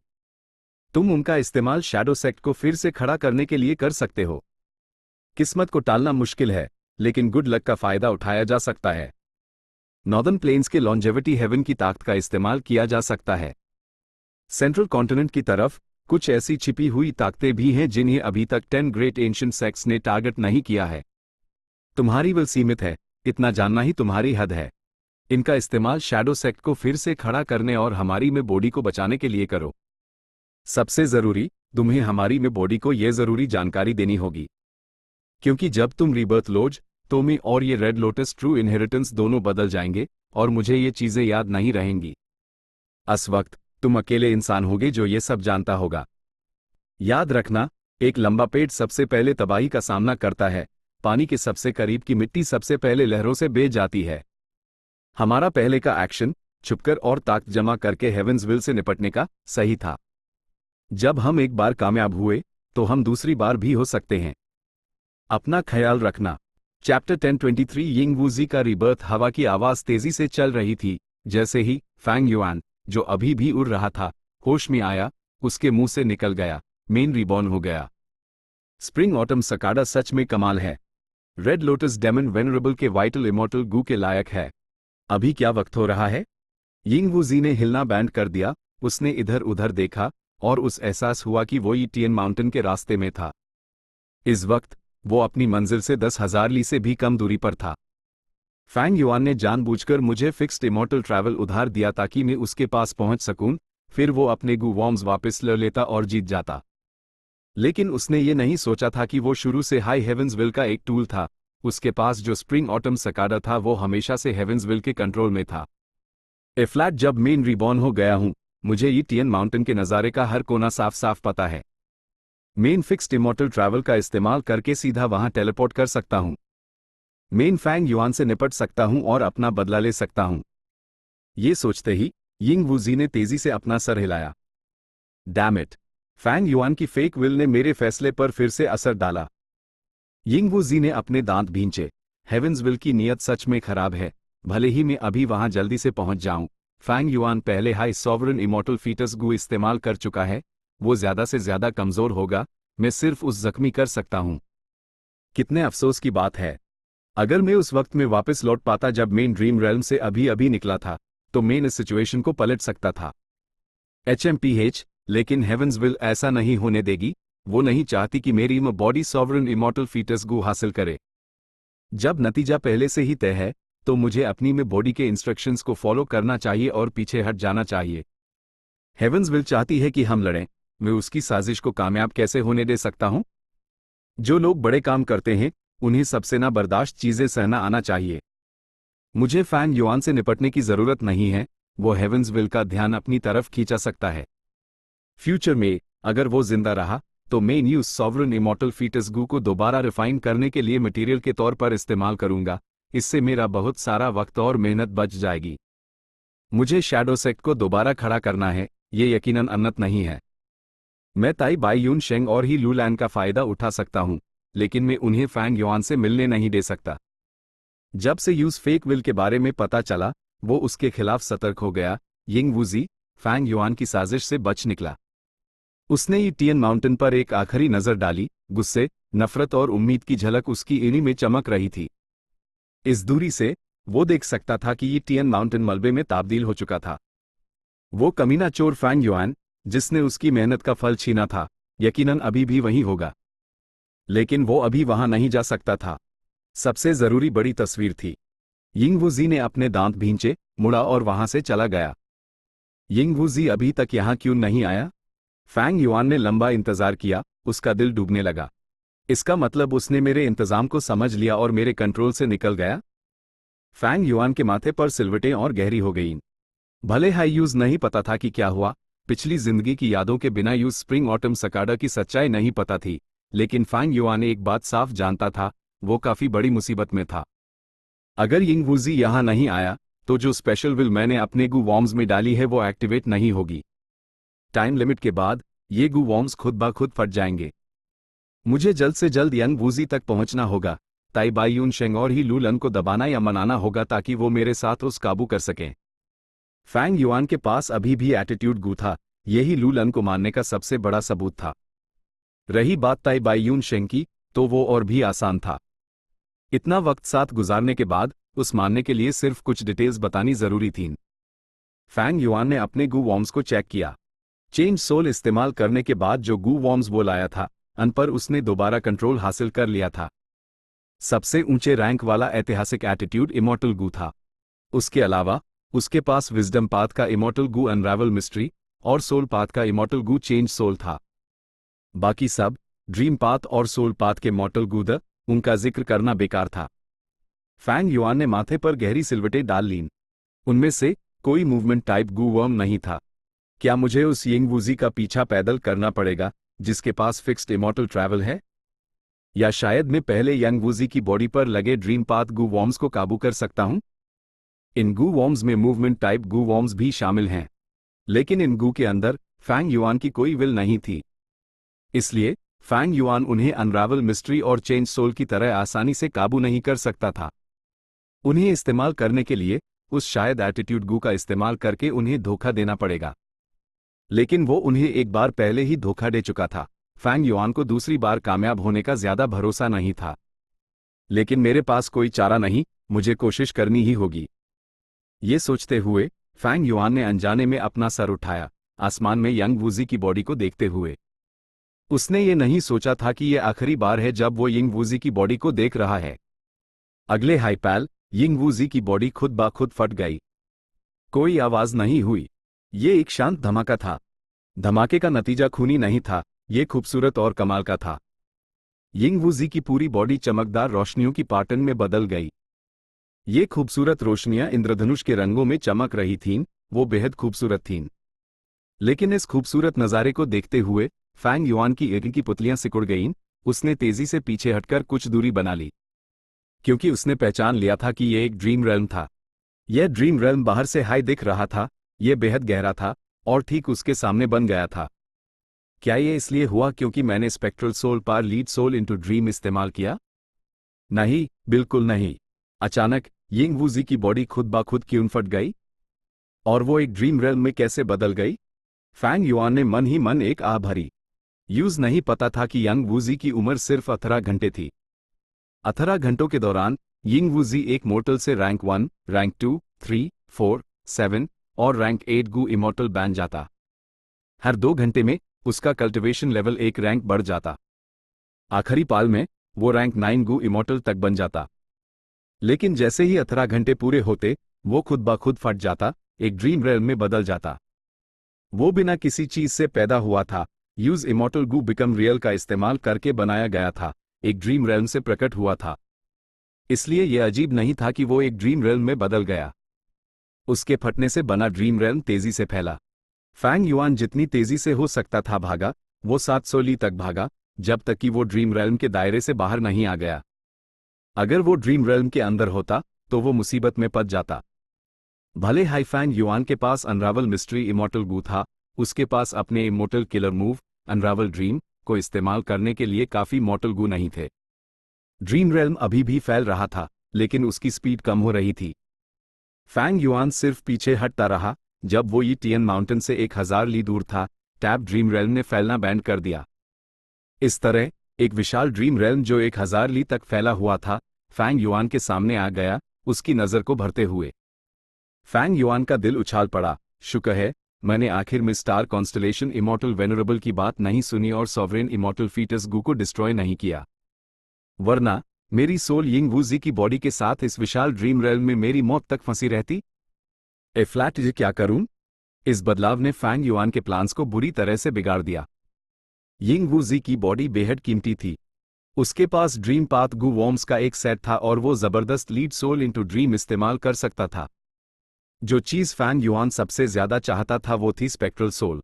तुम उनका इस्तेमाल शैडो सेक्ट को फिर से खड़ा करने के लिए कर सकते हो। किस्मत को टालना मुश्किल है, लेकिन गुड लक का फायदा उठाया जा सकता है। नॉर्दर्न प्लेन्स के लॉन्जेविटी हेवन की ताकत का इस्तेमाल किया जा सकता है। सेंट्रल कॉन्टिनेंट की तरफ कुछ ऐसी छिपी हुई ताकतें भी हैं जिन्हें अभी तक 10 ग्रेट एंशिएंट सेक्ट्स ने टारगेट नहीं किया है। तुम्हारी विल सीमित है, इतना जानना ही तुम्हारी हद है। इनका इस्तेमाल शैडो सेक्ट को फिर से खड़ा करने और हमारी में बॉडी को बचाने के लिए करो। सबसे जरूरी, तुम्हें हमारी में बॉडी को यह जरूरी जानकारी देनी होगी, क्योंकि जब तुम रीबर्थ लोज, तो मैं और ये रेड लोटस ट्रू इनहेरिटेंस दोनों बदल जाएंगे और मुझे ये चीजें याद नहीं रहेंगी। इस वक्त तुम अकेले इंसान होगे जो ये सब जानता होगा। याद रखना, एक लंबा पेड़ सबसे पहले तबाही का सामना करता है। पानी के सबसे करीब की मिट्टी सबसे पहले लहरों से बह जाती है। हमारा पहले का एक्शन छुपकर और ताकत जमा करके हेवंस विल से निपटने का सही था। जब हम एक बार कामयाब हुए तो हम दूसरी बार भी हो सकते हैं। अपना ख्याल रखना। चैप्टर 1023 यिंगवुजी का रीबर्थ। हवा की आवाज तेजी से चल रही थी। जैसे ही फैंग युआन, जो अभी भी उड़ रहा था, होश में आया, उसके मुंह से निकल गया, मेन रिबॉर्न हो गया। स्प्रिंग ऑटम सकाडा सच में कमाल है। रेड लोटस डेमन वेनरेबल के वाइटल इमॉर्टल गू के लायक है। अभी क्या वक्त हो रहा है? यिंगवुजी ने हिलना बैंड कर दिया। उसने इधर उधर देखा और उस एहसास हुआ कि वो यीटियन माउंटेन के रास्ते में था। इस वक्त वो अपनी मंजिल से 10,000 ली से भी कम दूरी पर था। फैंग युआन ने जानबूझकर मुझे फिक्स्ड इमॉर्टल ट्रैवल उधार दिया ताकि मैं उसके पास पहुंच सकूं, फिर वो अपने गू वॉर्म्स वापस ले लेता और जीत जाता। लेकिन उसने ये नहीं सोचा था कि वो शुरू से हाई हेवंस विल का एक टूल था। उसके पास जो स्प्रिंग ऑटम सकाडा था वो हमेशा से हेवंस विल के कंट्रोल में था। ए फ्लैट जब मेन रिबॉर्न हो गया हूं, मुझे यीटियन माउंटेन के नज़ारे का हर कोना साफ साफ पता है। मेन फिक्स्ड इमॉर्टल ट्रैवल का इस्तेमाल करके सीधा वहां टेलीपोर्ट कर सकता हूं। मेन फैंग युआन से निपट सकता हूं और अपना बदला ले सकता हूं। ये सोचते ही यिंगवुजी ने तेजी से अपना सर हिलाया। Dam it! फैंग युआन की फेक विल ने मेरे फैसले पर फिर से असर डाला। यिंगवुजी ने अपने दांत भींचे। हेवंस विल की नीयत सच में खराब है। भले ही मैं अभी वहां जल्दी से पहुंच जाऊं, फैंग युआन पहले हाई सॉवरन इमॉर्टल फीटस गू इस्तेमाल कर चुका है। वो ज्यादा से ज्यादा कमजोर होगा। मैं सिर्फ उस जख्मी कर सकता हूं। कितने अफसोस की बात है। अगर मैं उस वक्त में वापस लौट पाता जब मेन ड्रीम रेल्म से अभी अभी निकला था, तो मैं इस सिचुएशन को पलट सकता था। HMPH, लेकिन हेवंस विल ऐसा नहीं होने देगी। वो नहीं चाहती कि मेरी बॉडी सॉवरन इमॉर्टल फीटस गू हासिल करे। जब नतीजा पहले से ही तय है, तो मुझे अपनी में बॉडी के इंस्ट्रक्शंस को फॉलो करना चाहिए और पीछे हट जाना चाहिए। हेवंस विल चाहती है कि हम लड़ें। मैं उसकी साजिश को कामयाब कैसे होने दे सकता हूं? जो लोग बड़े काम करते हैं, उन्हें सबसे ना बर्दाश्त चीजें सहना आना चाहिए। मुझे फैंग युआन से निपटने की जरूरत नहीं है। वो हेवंस विल का ध्यान अपनी तरफ खींचा सकता है। फ्यूचर में अगर वो जिंदा रहा, तो मैं न्यूज सॉवरन इमॉर्टल फीटस गू को दोबारा रिफाइन करने के लिए मटेरियल के तौर पर इस्तेमाल करूंगा। इससे मेरा बहुत सारा वक्त और मेहनत बच जाएगी। मुझे शैडो सेक्ट को दोबारा खड़ा करना है, ये यकीनन अन्नत नहीं है। मैं ताई बाई यून शेंग और ही लूलैन का फायदा उठा सकता हूं, लेकिन मैं उन्हें फैंग युआन से मिलने नहीं दे सकता। जब से यूज फेक विल के बारे में पता चला, वो उसके खिलाफ सतर्क हो गया। यिंगवुजी फैंग युआन की साजिश से बच निकला। उसने यीटियन माउंटेन पर एक आखिरी नजर डाली। गुस्से, नफरत और उम्मीद की झलक उसकी एड़ी में चमक रही थी। इस दूरी से वो देख सकता था कि यीटियन माउंटेन मलबे में तब्दील हो चुका था। वो कमीना चोर फैंग युआन, जिसने उसकी मेहनत का फल छीना था, यकीनन अभी भी वहीं होगा। लेकिन वो अभी वहां नहीं जा सकता था। सबसे जरूरी बड़ी तस्वीर थी। यिंगवुजी ने अपने दांत भींचे, मुड़ा और वहां से चला गया। यिंग वूजी अभी तक यहाँ क्यों नहीं आया? फैंग युआन ने लंबा इंतजार किया, उसका दिल डूबने लगा। इसका मतलब उसने मेरे इंतजाम को समझ लिया और मेरे कंट्रोल से निकल गया। फैंग युआन के माथे पर सिलवटें और गहरी हो गईं। भले हाई यूज नहीं पता था कि क्या हुआ, पिछली जिंदगी की यादों के बिना यूज स्प्रिंग ऑटम सकाडा की सच्चाई नहीं पता थी, लेकिन फैंग युआन एक बात साफ जानता था, वो काफी बड़ी मुसीबत में था। अगर यिंग वूजी यहां नहीं आया, तो जो स्पेशल विल मैंने अपने गू वॉर्म्स में डाली है वो एक्टिवेट नहीं होगी। टाइम लिमिट के बाद ये गू वॉर्म्स खुद ब खुद फट जाएंगे। मुझे जल्द से जल्द यंग वूजी तक पहुंचना होगा। ताई बाई यून शेंग और ही लू लन को दबाना या मनाना होगा ताकि वो मेरे साथ उस काबू कर सकें। फैंग युआन के पास अभी भी एटीट्यूड गू था, यही लू लन को मारने का सबसे बड़ा सबूत था। रही बात ताई बाई यून शेंग की, तो वो और भी आसान था। इतना वक्त साथ गुजारने के बाद उस मानने के लिए सिर्फ कुछ डिटेल्स बतानी जरूरी थीं। फैंग युआन ने अपने गू वॉर्म्स को चेक किया। चेंज सोल इस्तेमाल करने के बाद जो गू वॉर्म्स वो लाया था, अन पर उसने दोबारा कंट्रोल हासिल कर लिया था। सबसे ऊंचे रैंक वाला ऐतिहासिक एटीट्यूड इमॉर्टल गू था। उसके अलावा उसके पास विजडम पाथ का इमॉर्टल गू अनरावल मिस्ट्री और सोल पाथ का इमॉर्टल गू चेंज सोल था। बाकी सब, ड्रीम पाथ और सोल पाथ के मॉर्टल गू द, उनका जिक्र करना बेकार था। फैंग युआन ने माथे पर गहरी सिलवटें डाल लीं। उनमें से कोई मूवमेंट टाइप गू वर्म नहीं था। क्या मुझे उस यिंग वूजी का पीछा पैदल करना पड़ेगा जिसके पास फिक्स्ड इमॉर्टल ट्रैवल है? या शायद मैं पहले यंग वूजी की बॉडी पर लगे ड्रीम पाथ गू वॉर्म्स को काबू कर सकता हूं? इन गू वॉर्म्स में मूवमेंट टाइप गू वॉर्म्स भी शामिल हैं, लेकिन इन गू के अंदर फैंग युआन की कोई विल नहीं थी। इसलिए फैंग युआन उन्हें अनरावल मिस्ट्री और चेंज सोल की तरह आसानी से काबू नहीं कर सकता था। उन्हें इस्तेमाल करने के लिए उस शायद एटीट्यूड गू का इस्तेमाल करके उन्हें धोखा देना पड़ेगा। लेकिन वो उन्हें एक बार पहले ही धोखा दे चुका था। फैंग युआन को दूसरी बार कामयाब होने का ज्यादा भरोसा नहीं था। लेकिन मेरे पास कोई चारा नहीं, मुझे कोशिश करनी ही होगी। ये सोचते हुए फैंग युआन ने अनजाने में अपना सर उठाया, आसमान में यंग वूजी की बॉडी को देखते हुए। उसने ये नहीं सोचा था कि ये आखिरी बार है जब वो यिंग वूजी की बॉडी को देख रहा है। अगले हाईपैल यिंग वूजी की बॉडी खुद ब खुद फट गई। कोई आवाज नहीं हुई। ये एक शांत धमाका था। धमाके का नतीजा खूनी नहीं था, ये खूबसूरत और कमाल का था। यिंग वूजी की पूरी बॉडी चमकदार रोशनियों की पैटर्न में बदल गई। ये खूबसूरत रोशनियां इंद्रधनुष के रंगों में चमक रही थीं, वो बेहद खूबसूरत थीं। लेकिन इस खूबसूरत नज़ारे को देखते हुए फैंग युआन की एड़ी की पुतलियां सिकुड़ गईं। उसने तेजी से पीछे हटकर कुछ दूरी बना ली, क्योंकि उसने पहचान लिया था कि यह एक ड्रीम रेल्म था। यह ड्रीम रेल्म बाहर से हाई दिख रहा था, यह बेहद गहरा था और ठीक उसके सामने बन गया था। क्या यह इसलिए हुआ क्योंकि मैंने स्पेक्ट्रल सोल पार लीड सोल इनटू ड्रीम इस्तेमाल किया? नहीं, बिल्कुल नहीं। अचानक यिंग वूजी की बॉडी खुद ब खुद क्यों फट गई? और वो एक ड्रीम रेल्म में कैसे बदल गई? फैंग युआन ने मन ही मन एक आह भरी। यूज नहीं पता था कि यंग वूजी की उम्र सिर्फ 18 घंटे थी। 18 घंटों के दौरान यिंग वूजी एक मोर्टल से रैंक 1, रैंक 2, 3, 4, 7 और रैंक 8 गू इमॉर्टल बन जाता। हर 2 घंटे में उसका कल्टिवेशन लेवल एक रैंक बढ़ जाता। आखिरी पाल में वो रैंक 9 गू इमॉर्टल तक बन जाता। लेकिन जैसे ही 18 घंटे पूरे होते, वो खुद ब खुद फट जाता, एक ड्रीम रेल्म में बदल जाता। वो बिना किसी चीज से पैदा हुआ था। यूज इमॉर्टल गू बिकम रियल का इस्तेमाल करके बनाया गया था, एक ड्रीम रेल्म से प्रकट हुआ था। इसलिए यह अजीब नहीं था कि वो एक ड्रीम रेल्म में बदल गया। उसके फटने से बना ड्रीम रेल्म तेजी से फैला। फैंग युआन जितनी तेजी से हो सकता था भागा। वो 700 ली तक भागा, जब तक कि वो ड्रीम रेल्म के दायरे से बाहर नहीं आ गया। अगर वो ड्रीम रेल्म के अंदर होता, तो वो मुसीबत में पड़ जाता। भले हाई फैंग युआन के पास अनरावल मिस्ट्री इमॉर्टल गू था, उसके पास अपने immortal killer move unravel dream को इस्तेमाल करने के लिए काफी मॉर्टल गू नहीं थे। ड्रीम रेल्म अभी भी फैल रहा था, लेकिन उसकी स्पीड कम हो रही थी। फैंग युआन सिर्फ पीछे हटता रहा। जब वो यीटियन माउंटेन से 1000 ली दूर था, टैप ड्रीम रेल्म ने फैलना बैंड कर दिया। इस तरह एक विशाल ड्रीम रेल्म जो 1000 ली तक फैला हुआ था, फैंग युआन के सामने आ गया, उसकी नजर को भरते हुए। फैंग युआन का दिल उछाल पड़ा। शुक्र है मैंने आखिर में स्टार कॉन्स्टलेशन इमॉर्टल वेनरेबल की बात नहीं सुनी और सॉवरेन इमॉर्टल फीटस गू को डिस्ट्रॉय नहीं किया, वरना मेरी सोल यिंग वूजी की बॉडी के साथ इस विशाल ड्रीम रेल्म में मेरी मौत तक फंसी रहती। ए फ्लैट, क्या करूं? इस बदलाव ने फैंग युआन के प्लान्स को बुरी तरह से बिगाड़ दिया। यिंग वूजी की बॉडी बेहद कीमती थी। उसके पास ड्रीम पाथ गू वॉर्म्स का एक सेट था और वो जबरदस्त लीड सोल इनटू ड्रीम इस्तेमाल कर सकता था। जो चीज फैंग युआन सबसे ज्यादा चाहता था वो थी स्पेक्ट्रल सोल।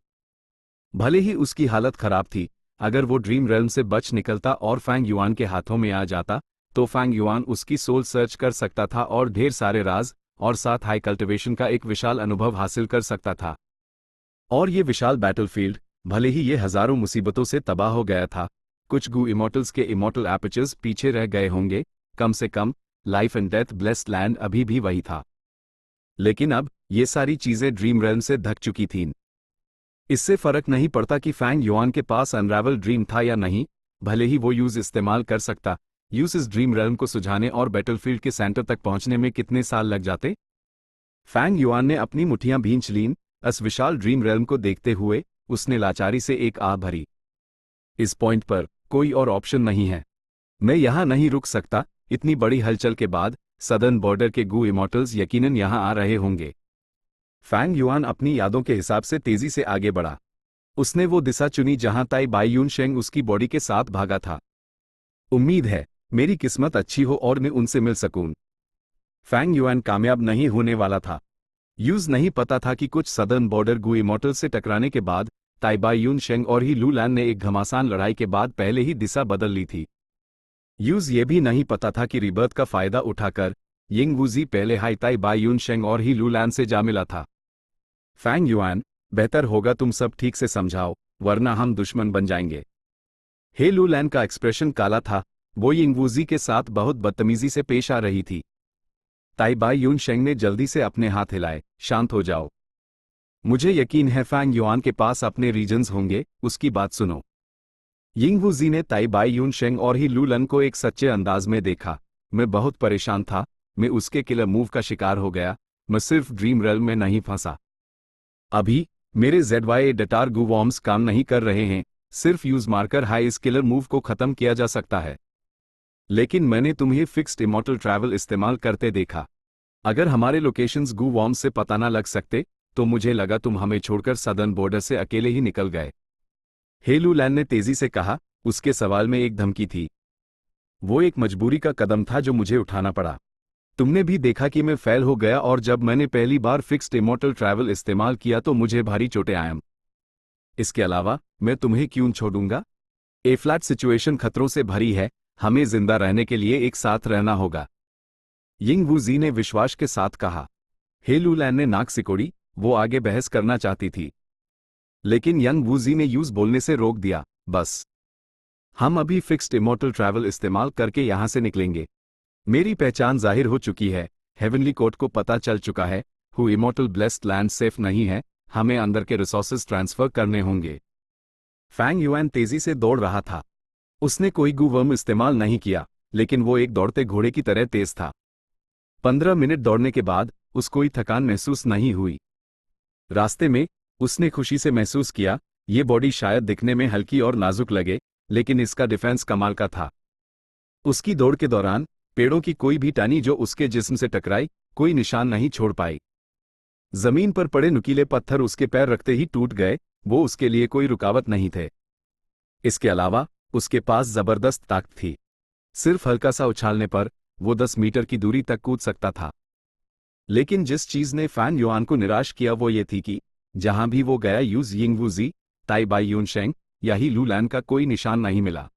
भले ही उसकी हालत खराब थी, अगर वो ड्रीम रेल्म से बच निकलता और फैंग युआन के हाथों में आ जाता तो फैंग युआन उसकी सोल सर्च कर सकता था और ढेर सारे राज और साथ हाई कल्टिवेशन का एक विशाल अनुभव हासिल कर सकता था। और ये विशाल बैटलफील्ड, भले ही ये हजारों मुसीबतों से तबाह हो गया था, कुछ गू इमॉर्टल्स के इमॉर्टल एपर्चर्स पीछे रह गए होंगे, कम से कम Life and Death Blessed Land अभी भी वही था। लेकिन अब ये सारी चीजें ड्रीम रेल्म से धक चुकी थीं। इससे फर्क नहीं पड़ता कि फैंग युआन के पास अनरावल ड्रीम था या नहीं, भले ही वो यूज इस्तेमाल कर सकता, यूज इस ड्रीम रेल्म को सुझाने और बैटलफील्ड के सेंटर तक पहुंचने में कितने साल लग जाते। फैंग युआन ने अपनी मुट्ठियां भींच लीं, इस विशाल ड्रीम रेल्म को देखते हुए उसने लाचारी से एक आह भरी। इस पॉइंट पर कोई और ऑप्शन नहीं है, मैं यहां नहीं रुक सकता। इतनी बड़ी हलचल के बाद सदर्न बॉर्डर के गू इमॉर्टल्स यकीनन यहां आ रहे होंगे। फैंग युआन अपनी यादों के हिसाब से तेजी से आगे बढ़ा। उसने वो दिशा चुनी जहां ताई बाईयून शेंग उसकी बॉडी के साथ भागा था। उम्मीद है मेरी किस्मत अच्छी हो और मैं उनसे मिल सकूं। फैंग युआन कामयाब नहीं होने वाला था। यूज नहीं पता था कि कुछ सदर्न बॉर्डर गू इमॉर्टल से टकराने के बाद ताई बाईयून शेंग और ही लू लैन ने एक घमासान लड़ाई के बाद पहले ही दिशा बदल ली थी। यूज ये भी नहीं पता था कि रिबर्थ का फायदा उठाकर यिंग वूजी पहले हाई ताई बाईयून शेंग और ही लू लैन से जा मिला था। फैंग युआन, बेहतर होगा तुम सब ठीक से समझाओ, वरना हम दुश्मन बन जाएंगे। हे लू लैन का एक्सप्रेशन काला था, वो यिंग वूजी के साथ बहुत बदतमीजी से पेश आ रही थी। ताई बाईयून शेंग ने जल्दी से अपने हाथ हिलाए, शांत हो जाओ। मुझे यकीन है फैंग युआन के पास अपने रीजन्स होंगे, उसकी बात सुनो। यिंग वूजी ने ताई बाईयून शेंग और ही लू लन को एक सच्चे अंदाज में देखा। मैं बहुत परेशान था, मैं उसके किलर मूव का शिकार हो गया, मैं सिर्फ ड्रीम रेल्म में नहीं फंसा। अभी मेरे ZY डटार गू वॉर्म्स काम नहीं कर रहे हैं, सिर्फ यूज मारकर हाई इस किलर मूव को खत्म किया जा सकता है। लेकिन मैंने तुम्हें फिक्स्ड इमॉर्टल ट्रैवल इस्तेमाल करते देखा। अगर हमारे लोकेशंस गू वॉर्म्स से पता ना लग सकते तो मुझे लगा तुम हमें छोड़कर सदर्न बॉर्डर से अकेले ही निकल गए। हे लू लैन ने तेजी से कहा, उसके सवाल में एक धमकी थी। वो एक मजबूरी का कदम था जो मुझे उठाना पड़ा। तुमने भी देखा कि मैं फेल हो गया और जब मैंने पहली बार फिक्स्ड इमॉर्टल ट्रैवल इस्तेमाल किया तो मुझे भारी चोटें आयम। इसके अलावा मैं तुम्हें क्यों छोड़ूंगा? ए फ्लैट सिचुएशन खतरों से भरी है, हमें जिंदा रहने के लिए एक साथ रहना होगा। यिंग वूजी ने विश्वास के साथ कहा। हे लू लैन ने नाक सिकोड़ी, वो आगे बहस करना चाहती थी। लेकिन यंग वूजी ने यूज बोलने से रोक दिया, बस हम अभी फिक्स्ड इमॉर्टल ट्रैवल इस्तेमाल करके यहां से निकलेंगे। मेरी पहचान जाहिर हो चुकी है, हेवनली कोर्ट को पता चल चुका है, who immortal blessed land safe नहीं है, हमें अंदर के रिसोर्सेज ट्रांसफर करने होंगे। फैंग युआन तेजी से दौड़ रहा था। उसने कोई गू वर्म इस्तेमाल नहीं किया, लेकिन वो एक दौड़ते घोड़े की तरह तेज था। 15 मिनट दौड़ने के बाद उसको कोई थकान महसूस नहीं हुई। रास्ते में उसने खुशी से महसूस किया, ये बॉडी शायद दिखने में हल्की और नाजुक लगे, लेकिन इसका डिफेंस कमाल का था। उसकी दौड़ के दौरान पेड़ों की कोई भी टहनी जो उसके जिस्म से टकराई, कोई निशान नहीं छोड़ पाई। जमीन पर पड़े नुकीले पत्थर उसके पैर रखते ही टूट गए, वो उसके लिए कोई रुकावट नहीं थे। इसके अलावा उसके पास जबरदस्त ताकत थी। सिर्फ हल्का सा उछालने पर वो 10 मीटर की दूरी तक कूद सकता था। लेकिन जिस चीज ने फैंग युआन को निराश किया वो ये थी कि जहां भी वो गया यूज यिंग वूजी, ताई बाईयून शेंग या ही लू लैन का कोई निशान नहीं मिला।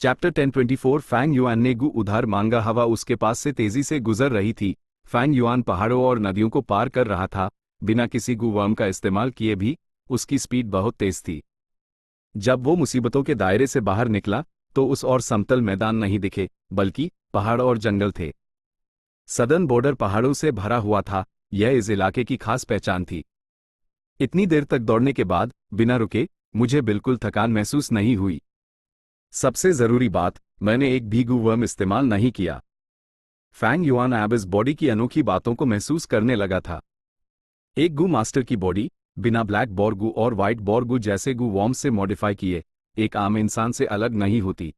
चैप्टर 1024 फैंग युआन ने गू उधार मांगा। हवा उसके पास से तेजी से गुजर रही थी। फैंग युआन पहाड़ों और नदियों को पार कर रहा था, बिना किसी गू वर्म का इस्तेमाल किए भी। उसकी स्पीड बहुत तेज थी। जब वो मुसीबतों के दायरे से बाहर निकला तो उस और समतल मैदान नहीं दिखे, बल्कि पहाड़ और जंगल थे। सदर्न बॉर्डर पहाड़ों से भरा हुआ था, यह इस इलाके की खास पहचान थी। इतनी देर तक दौड़ने के बाद बिना रुके मुझे बिल्कुल थकान महसूस नहीं हुई। सबसे जरूरी बात, मैंने एक भी गू वर्म इस्तेमाल नहीं किया। फैंग युआन अब इस बॉडी की अनोखी बातों को महसूस करने लगा था। एक गू मास्टर की बॉडी बिना ब्लैक बॉर्गू और व्हाइट बॉर्गू जैसे गू वॉर्म से मॉडिफाई किए एक आम इंसान से अलग नहीं होती।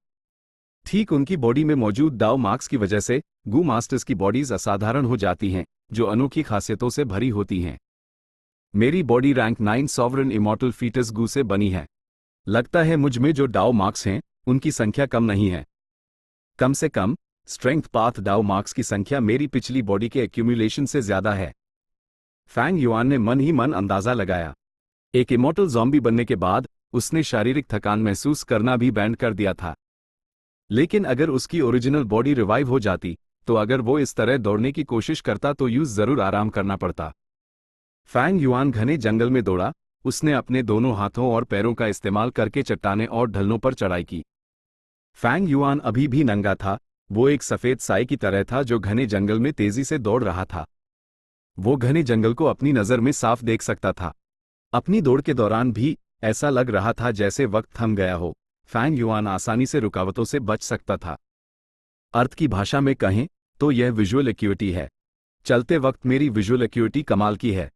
ठीक उनकी बॉडी में मौजूद डाउ मार्क्स की वजह से गू मास्टर्स की बॉडीज असाधारण हो जाती हैं, जो अनोखी खासियतों से भरी होती हैं। मेरी body rank 9 sovereign immortal fetus Gu से बनी है। लगता है मुझ में जो डाउ मार्क्स हैं उनकी संख्या कम नहीं है। कम से कम स्ट्रेंथ पाथ डाउ मार्क्स की संख्या मेरी पिछली बॉडी के एक्यूमुलेशन से ज्यादा है। फैंग युआन ने मन ही मन अंदाजा लगाया। एक इमॉर्टल ज़ॉम्बी बनने के बाद उसने शारीरिक थकान महसूस करना भी बैंड कर दिया था। लेकिन अगर उसकी ओरिजिनल बॉडी रिवाइव हो जाती तो अगर वो इस तरह दौड़ने की कोशिश करता तो जरूर आराम करना पड़ता। फैंग युआन घने जंगल में दौड़ा। उसने अपने दोनों हाथों और पैरों का इस्तेमाल करके चट्टानें और ढलनों पर चढ़ाई की। फैंग युआन अभी भी नंगा था। वो एक सफेद साई की तरह था जो घने जंगल में तेजी से दौड़ रहा था। वो घने जंगल को अपनी नज़र में साफ देख सकता था। अपनी दौड़ के दौरान भी ऐसा लग रहा था जैसे वक्त थम गया हो। फैंग युआन आसानी से रुकावटों से बच सकता था। अर्थ की भाषा में कहें तो यह विजुअल एक्यूटी है। चलते वक्त मेरी विजुअल एक्यूटी कमाल की है।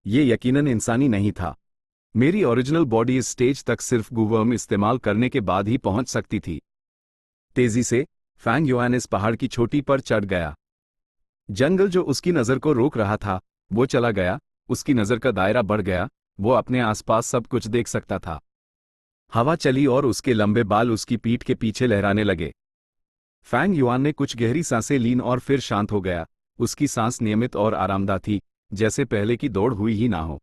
ये यकीनन इंसानी नहीं था। मेरी ओरिजिनल बॉडी इस स्टेज तक सिर्फ गूवर्म इस्तेमाल करने के बाद ही पहुंच सकती थी। तेजी से फैंग युआन इस पहाड़ की चोटी पर चढ़ गया। जंगल जो उसकी नज़र को रोक रहा था वो चला गया। उसकी नज़र का दायरा बढ़ गया। वो अपने आसपास सब कुछ देख सकता था। हवा चली और उसके लंबे बाल उसकी पीठ के पीछे लहराने लगे। फैंग युआन ने कुछ गहरी सांसें लीं और फिर शांत हो गया। उसकी सांस नियमित और आरामदायक थी, जैसे पहले की दौड़ हुई ही ना हो।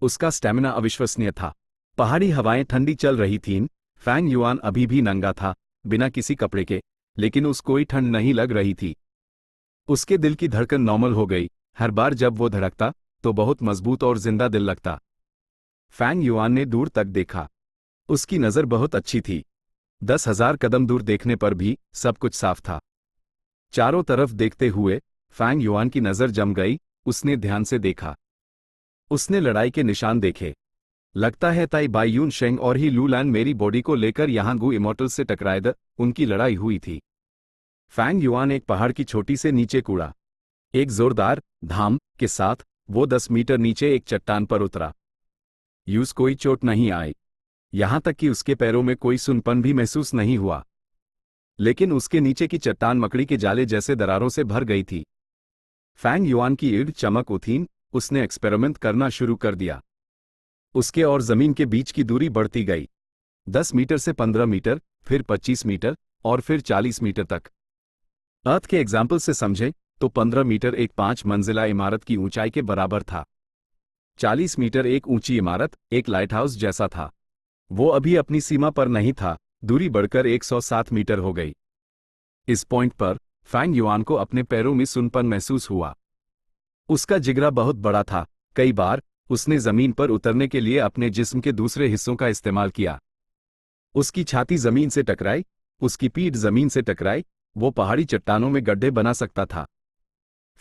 उसका स्टैमिना अविश्वसनीय था। पहाड़ी हवाएं ठंडी चल रही थीं। फैंग युआन अभी भी नंगा था, बिना किसी कपड़े के, लेकिन उसको कोई ठंड नहीं लग रही थी। उसके दिल की धड़कन नॉर्मल हो गई। हर बार जब वो धड़कता तो बहुत मजबूत और जिंदा दिल लगता। फैंग युआन ने दूर तक देखा। उसकी नज़र बहुत अच्छी थी। 10,000 कदम दूर देखने पर भी सब कुछ साफ था। चारों तरफ देखते हुए फैंग युआन की नज़र जम गई। उसने ध्यान से देखा। उसने लड़ाई के निशान देखे। लगता है ताई बाई यून शेंग और ही लू लैन मेरी बॉडी को लेकर यहां गू इमॉर्टल से टकराए उनकी लड़ाई हुई थी। फैंग युआन एक पहाड़ की चोटी से नीचे कूदा। एक जोरदार धाम के साथ वो 10 मीटर नीचे एक चट्टान पर उतरा। कोई चोट नहीं आई। यहां तक कि उसके पैरों में कोई सुनपन भी महसूस नहीं हुआ। लेकिन उसके नीचे की चट्टान मकड़ी के जाले जैसे दरारों से भर गई थी। फैंग युआन की ईड़ चमक उठी। उसने एक्सपेरिमेंट करना शुरू कर दिया। उसके और जमीन के बीच की दूरी बढ़ती गई। 10 मीटर से 15 मीटर, फिर 25 मीटर और फिर 40 मीटर तक। अर्थ के एग्जाम्पल से समझें तो 15 मीटर एक 5 मंजिला इमारत की ऊंचाई के बराबर था। 40 मीटर एक ऊंची इमारत, एक लाइटहाउस जैसा था। वो अभी अपनी सीमा पर नहीं था। दूरी बढ़कर 107 मीटर हो गई। इस पॉइंट पर फैंग युआन को अपने पैरों में सुनपन महसूस हुआ। उसका जिगरा बहुत बड़ा था। कई बार उसने जमीन पर उतरने के लिए अपने जिस्म के दूसरे हिस्सों का इस्तेमाल किया। उसकी छाती जमीन से टकराई, उसकी पीठ जमीन से टकराई। वो पहाड़ी चट्टानों में गड्ढे बना सकता था।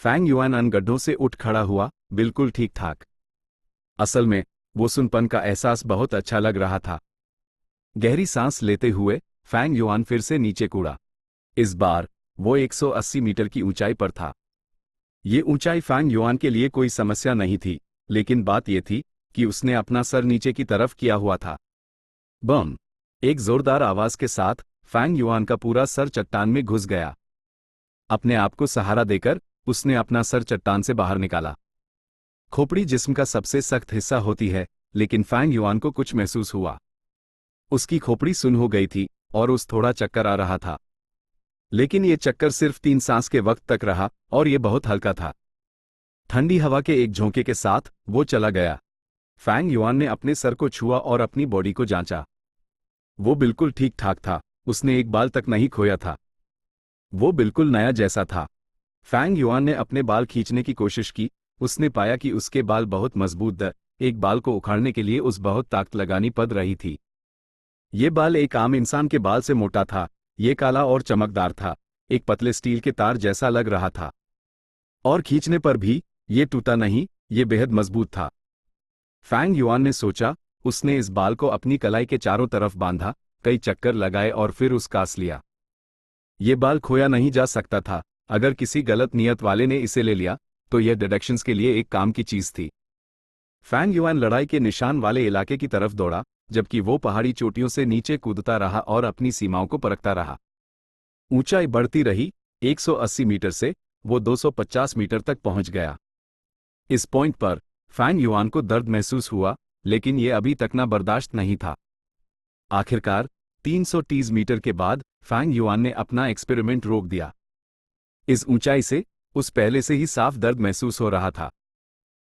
फैंग युआन उन गड्ढों से उठ खड़ा हुआ, बिल्कुल ठीक ठाक। असल में वो सुनपन का एहसास बहुत अच्छा लग रहा था। गहरी सांस लेते हुए फैंग युआन फिर से नीचे कूदा। इस बार वो 180 मीटर की ऊंचाई पर था। ये ऊंचाई फैंग युआन के लिए कोई समस्या नहीं थी, लेकिन बात यह थी कि उसने अपना सर नीचे की तरफ किया हुआ था। बम! एक जोरदार आवाज के साथ फैंग युआन का पूरा सर चट्टान में घुस गया। अपने आप को सहारा देकर उसने अपना सर चट्टान से बाहर निकाला। खोपड़ी जिस्म का सबसे सख्त हिस्सा होती है, लेकिन फैंग युआन को कुछ महसूस हुआ। उसकी खोपड़ी सुन्न हो गई थी और उस थोड़ा चक्कर आ रहा था। लेकिन ये चक्कर सिर्फ 3 सांस के वक्त तक रहा और ये बहुत हल्का था। ठंडी हवा के एक झोंके के साथ वो चला गया। फैंग युआन ने अपने सर को छुआ और अपनी बॉडी को जांचा। वो बिल्कुल ठीक ठाक था। उसने एक बाल तक नहीं खोया था। वो बिल्कुल नया जैसा था। फैंग युआन ने अपने बाल खींचने की कोशिश की। उसने पाया कि उसके बाल बहुत मजबूत थे। एक बाल को उखाड़ने के लिए उस बहुत ताकत लगानी पड़ रही थी। ये बाल एक आम इंसान के बाल से मोटा था। ये काला और चमकदार था, एक पतले स्टील के तार जैसा लग रहा था। और खींचने पर भी ये टूटा नहीं, ये बेहद मजबूत था। फैंग युआन ने सोचा। उसने इस बाल को अपनी कलाई के चारों तरफ बांधा, कई चक्कर लगाए और फिर उसका कास लिया। ये बाल खोया नहीं जा सकता था। अगर किसी गलत नियत वाले ने इसे ले लिया तो यह डिडक्शंस के लिए एक काम की चीज थी। फैंग युआन लड़ाई के निशान वाले इलाके की तरफ दौड़ा, जबकि वो पहाड़ी चोटियों से नीचे कूदता रहा और अपनी सीमाओं को परखता रहा। ऊंचाई बढ़ती रही। 180 मीटर से वो 250 मीटर तक पहुंच गया। इस पॉइंट पर फैंग युआन को दर्द महसूस हुआ, लेकिन ये अभी तक ना बर्दाश्त नहीं था। आखिरकार 330 मीटर के बाद फैंग युआन ने अपना एक्सपेरिमेंट रोक दिया। इस ऊंचाई से उस पहले से ही साफ दर्द महसूस हो रहा था।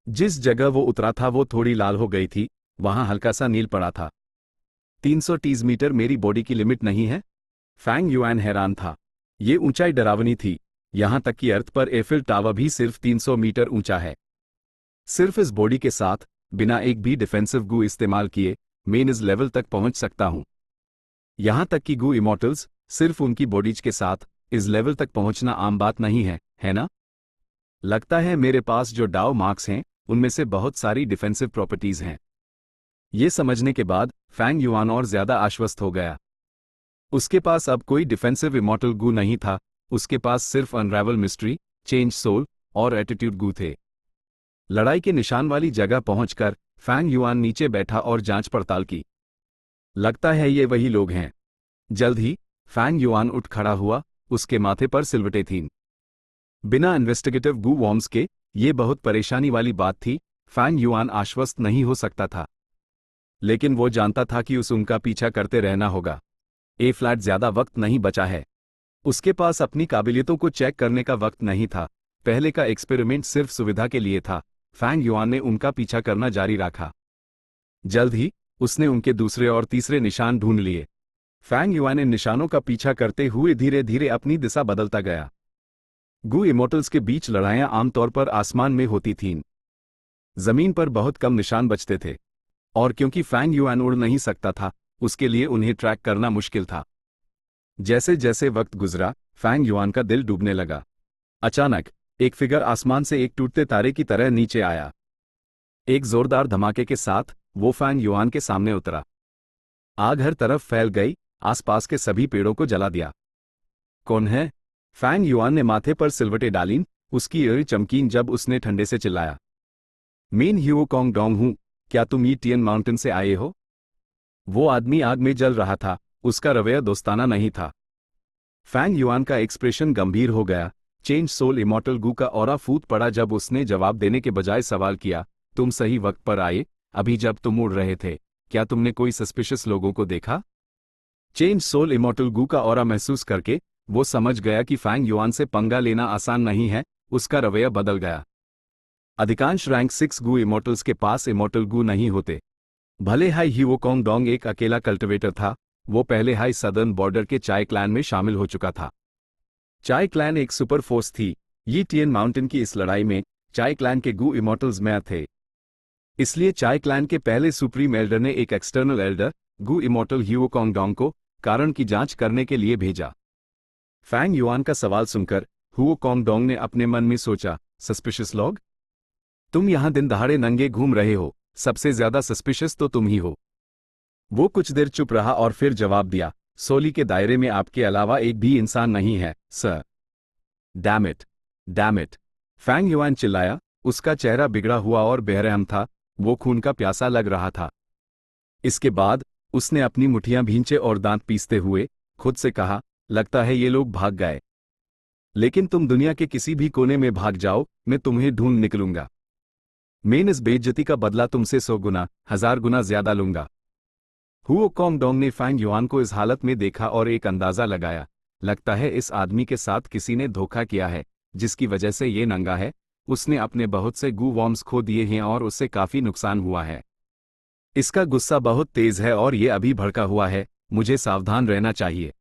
जिस जगह वो उतरा था वो थोड़ी लाल हो गई थी, वहां हल्का सा नील पड़ा था। 330 मीटर मेरी बॉडी की लिमिट नहीं है? फैंग युआन हैरान था। ये ऊंचाई डरावनी थी, यहां तक कि अर्थ पर एफिल टावर भी सिर्फ 300 मीटर ऊंचा है। सिर्फ इस बॉडी के साथ, बिना एक भी डिफेंसिव गू इस्तेमाल किए, मैं इस लेवल तक पहुंच सकता हूं। यहां तक कि गू इमॉर्टल्स सिर्फ उनकी बॉडीज के साथ इस लेवल तक पहुंचना आम बात नहीं है ना? लगता है मेरे पास जो डाउ मार्क्स हैं उनमें से बहुत सारी डिफेंसिव प्रॉपर्टीज हैं। ये समझने के बाद फैंग युआन और ज्यादा आश्वस्त हो गया। उसके पास अब कोई डिफेंसिव इमॉर्टल गू नहीं था, उसके पास सिर्फ अनरावल मिस्ट्री, चेंज सोल और एटीट्यूड गू थे। लड़ाई के निशान वाली जगह पहुंचकर फैंग युआन नीचे बैठा और जांच पड़ताल की। लगता है ये वही लोग हैं। जल्द ही फैंग युआन उठ खड़ा हुआ, उसके माथे पर सिलवटें थीं। बिना इन्वेस्टिगेटिव गू वॉर्म्स के ये बहुत परेशानी वाली बात थी। फैंग युआन आश्वस्त नहीं हो सकता था, लेकिन वो जानता था कि उनका पीछा करते रहना होगा। ए फ्लैट ज्यादा वक्त नहीं बचा है। उसके पास अपनी काबिलियतों को चेक करने का वक्त नहीं था। पहले का एक्सपेरिमेंट सिर्फ सुविधा के लिए था। फैंग युआन ने उनका पीछा करना जारी रखा। जल्द ही उसने उनके दूसरे और तीसरे निशान ढूंढ लिए। फैंग युआन इन निशानों का पीछा करते हुए धीरे धीरे अपनी दिशा बदलता गया। गू इमॉर्टल्स के बीच लड़ाइयां आमतौर पर आसमान में होती थीं। जमीन पर बहुत कम निशान बचते थे, और क्योंकि फैंग युआन उड़ नहीं सकता था, उसके लिए उन्हें ट्रैक करना मुश्किल था। जैसे जैसे वक्त गुजरा, फैंग युआन का दिल डूबने लगा। अचानक एक फिगर आसमान से एक टूटते तारे की तरह नीचे आया। एक जोरदार धमाके के साथ वो फैंग युआन के सामने उतरा। आग हर तरफ फैल गई, आसपास के सभी पेड़ों को जला दिया। कौन है? फैंग युआन ने माथे पर सिलवटें डालीं, उसकी एड़ी चमकीन जब उसने ठंडे से चिल्लाया, मैं ह्यू कॉन्ग डोंग हूं, क्या तुम ये टियन माउंटेन से आए हो? वो आदमी आग में जल रहा था, उसका रवैया दोस्ताना नहीं था। फैंग युआन का एक्सप्रेशन गंभीर हो गया। चेंज सोल इमॉर्टल गू का ऑरा फूट पड़ा जब उसने जवाब देने के बजाय सवाल किया, तुम सही वक्त पर आए, अभी जब तुम उड़ रहे थे, क्या तुमने कोई सस्पिशियस लोगों को देखा? चेंज सोल इमॉर्टल गू का ऑरा महसूस करके वो समझ गया कि फैंग युआन से पंगा लेना आसान नहीं है। उसका रवैया बदल गया। अधिकांश रैंक 6 गू इमॉर्टल्स के पास इमॉर्टल गू नहीं होते। भले हाई ह्यू कॉन्ग डोंग एक अकेला कल्टिवेटर था, वो पहले हाई सदर्न बॉर्डर के चाय क्लैन में शामिल हो चुका था। चाय क्लैन एक सुपर फोर्स थी। ये टियन माउंटेन की इस लड़ाई में चाय क्लैन के गू इमॉर्टल्स में थे। इसलिए चाय क्लैन के पहले सुप्रीम एल्डर ने एक एक्सटर्नल एल्डर, गू इमॉर्टल ह्यू कॉन्ग डोंग को कारण की जांच करने के लिए भेजा। फैंग युआन का सवाल सुनकर ह्यू कॉन्ग डोंग ने अपने मन में सोचा, सस्पिशियस लोग? तुम यहां दिन दहाड़े नंगे घूम रहे हो, सबसे ज्यादा सस्पिशियस तो तुम ही हो। वो कुछ देर चुप रहा और फिर जवाब दिया, सोली के दायरे में आपके अलावा एक भी इंसान नहीं है, sir. Damn it, damn it, Fang Yuan चिल्लाया। उसका चेहरा बिगड़ा हुआ और बेरहम था, वो खून का प्यासा लग रहा था। इसके बाद उसने अपनी मुठियां भींचे और दांत पीसते हुए खुद से कहा, लगता है ये लोग भाग गए। लेकिन तुम दुनिया के किसी भी कोने में भाग जाओ, मैं तुम्हें ढूंढ निकलूंगा। मैं इस बेइज्जती का बदला तुमसे 100 गुना, 1000 गुना ज्यादा लूंगा। ह्यू कॉन्ग डोंग ने फैंग युआन को इस हालत में देखा और एक अंदाजा लगाया, लगता है इस आदमी के साथ किसी ने धोखा किया है, जिसकी वजह से ये नंगा है। उसने अपने बहुत से गू वॉर्म्स खो दिए हैं और उससे काफी नुकसान हुआ है। इसका गुस्सा बहुत तेज है और ये अभी भड़का हुआ है, मुझे सावधान रहना चाहिए।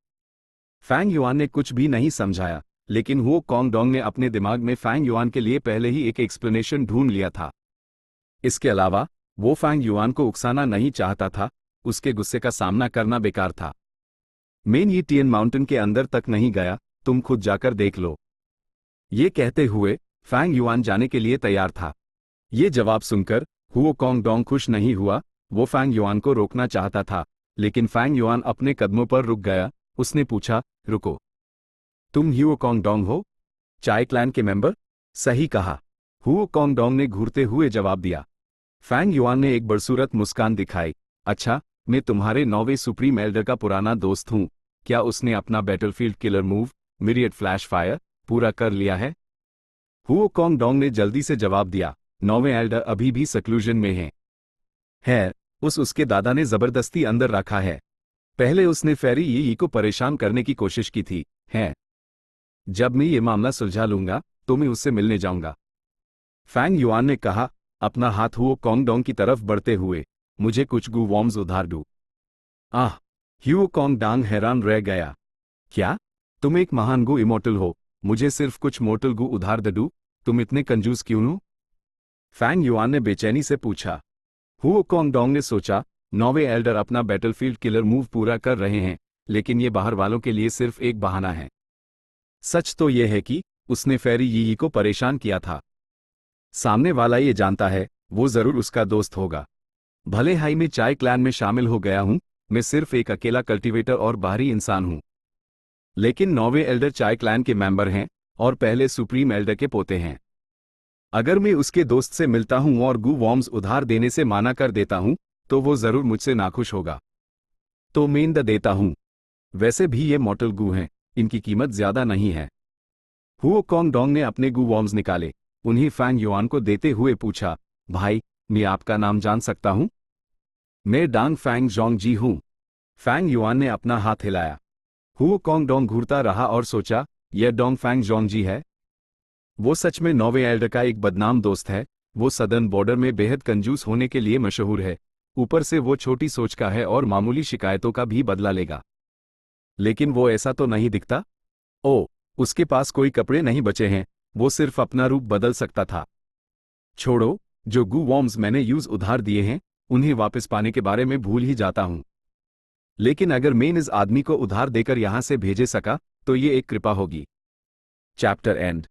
फैंग युआन ने कुछ भी नहीं समझाया, लेकिन ह्यू कॉन्ग डोंग ने अपने दिमाग में फैंग युआन के लिए पहले ही एक एक्सप्लेनेशन ढूंढ लिया था। इसके अलावा वो फैंग युआन को उकसाना नहीं चाहता था, उसके गुस्से का सामना करना बेकार था। मैं ये टियन माउंटेन के अंदर तक नहीं गया, तुम खुद जाकर देख लो। ये कहते हुए फैंग युआन जाने के लिए तैयार था। ये जवाब सुनकर ह्यू कॉन्ग डोंग खुश नहीं हुआ। वो फैंग युआन को रोकना चाहता था, लेकिन फैंग युआन अपने कदमों पर रुक गया। उसने पूछा, रुको, तुम ह्यू कॉन्ग डोंग हो? चाय क्लैन के मेंबर? सही कहा, ह्यू कॉन्ग डोंग ने घूरते हुए जवाब दिया। फैंग युआन ने एक बदसूरत मुस्कान दिखाई, अच्छा, मैं तुम्हारे 9वें सुप्रीम एल्डर का पुराना दोस्त हूं, क्या उसने अपना battlefield killer move, myriad flash fire, पूरा कर लिया है? ह्यू कॉन्ग डोंग ने जल्दी से जवाब दिया, नौवें एल्डर अभी भी सक्लूजन में है। उसके दादा ने जबरदस्ती अंदर रखा है। पहले उसने फेरी यी को परेशान करने की कोशिश की थी। है जब मैं ये मामला सुलझा लूंगा तो मैं उससे मिलने जाऊंगा। फैंग युआन ने कहा, अपना हाथ हुओ कॉन्ग डोंग की तरफ बढ़ते हुए। मुझे कुछ गू वॉर्म्स उधार दो। आह! ह्यू कॉन्ग डांग हैरान रह गया। क्या? तुम एक महान गु इमोर्टल हो, मुझे सिर्फ कुछ मोर्टल गु उधार दे दूं? तुम इतने कंजूस क्यों हो? फैंग युआन ने बेचैनी से पूछा। हुओ कॉन्ग डोंग ने सोचा, नौवे एल्डर अपना बैटलफील्ड किलर मूव पूरा कर रहे हैं, लेकिन ये बाहर वालों के लिए सिर्फ एक बहाना है। सच तो यह है कि उसने फेरी यी को परेशान किया था। सामने वाला ये जानता है, वो जरूर उसका दोस्त होगा। भले हाई में चाय क्लैन में शामिल हो गया हूं, मैं सिर्फ एक अकेला कल्टीवेटर और बाहरी इंसान हूं। लेकिन नौवे एल्डर चाय क्लैन के मेंबर हैं और पहले सुप्रीम एल्डर के पोते हैं। अगर मैं उसके दोस्त से मिलता हूं और गू वॉर्म्स उधार देने से माना कर देता हूं, तो वो जरूर मुझसे नाखुश होगा। तो मैं द देता हूं। वैसे भी ये मॉर्टल गू हैं, इनकी कीमत ज्यादा नहीं है। हुओ कॉन्ग डोंग ने अपने गू वॉर्म्स निकाले, उन्हें फैंग युआन को देते हुए पूछा, भाई, मैं आपका नाम जान सकता हूं? मैं डांग फैंग जोंग जी हूं। फैंग युआन ने अपना हाथ हिलाया। हुओ कॉन्ग डोंग घूरता रहा और सोचा, यह डोंग फैंग जोंग जी है। वो सच में नौवे एल्डर का एक बदनाम दोस्त है। वो सदर्न बॉर्डर में बेहद कंजूस होने के लिए मशहूर है। ऊपर से वो छोटी सोच का है और मामूली शिकायतों का भी बदला लेगा। लेकिन वो ऐसा तो नहीं दिखता। ओ, उसके पास कोई कपड़े नहीं बचे हैं, वो सिर्फ अपना रूप बदल सकता था। छोड़ो, जो गू वॉर्म्स मैंने यूज उधार दिए हैं, उन्हें वापस पाने के बारे में भूल ही जाता हूं। लेकिन अगर मैं इस आदमी को उधार देकर यहां से भेजे सका, तो ये एक कृपा होगी। Chapter and.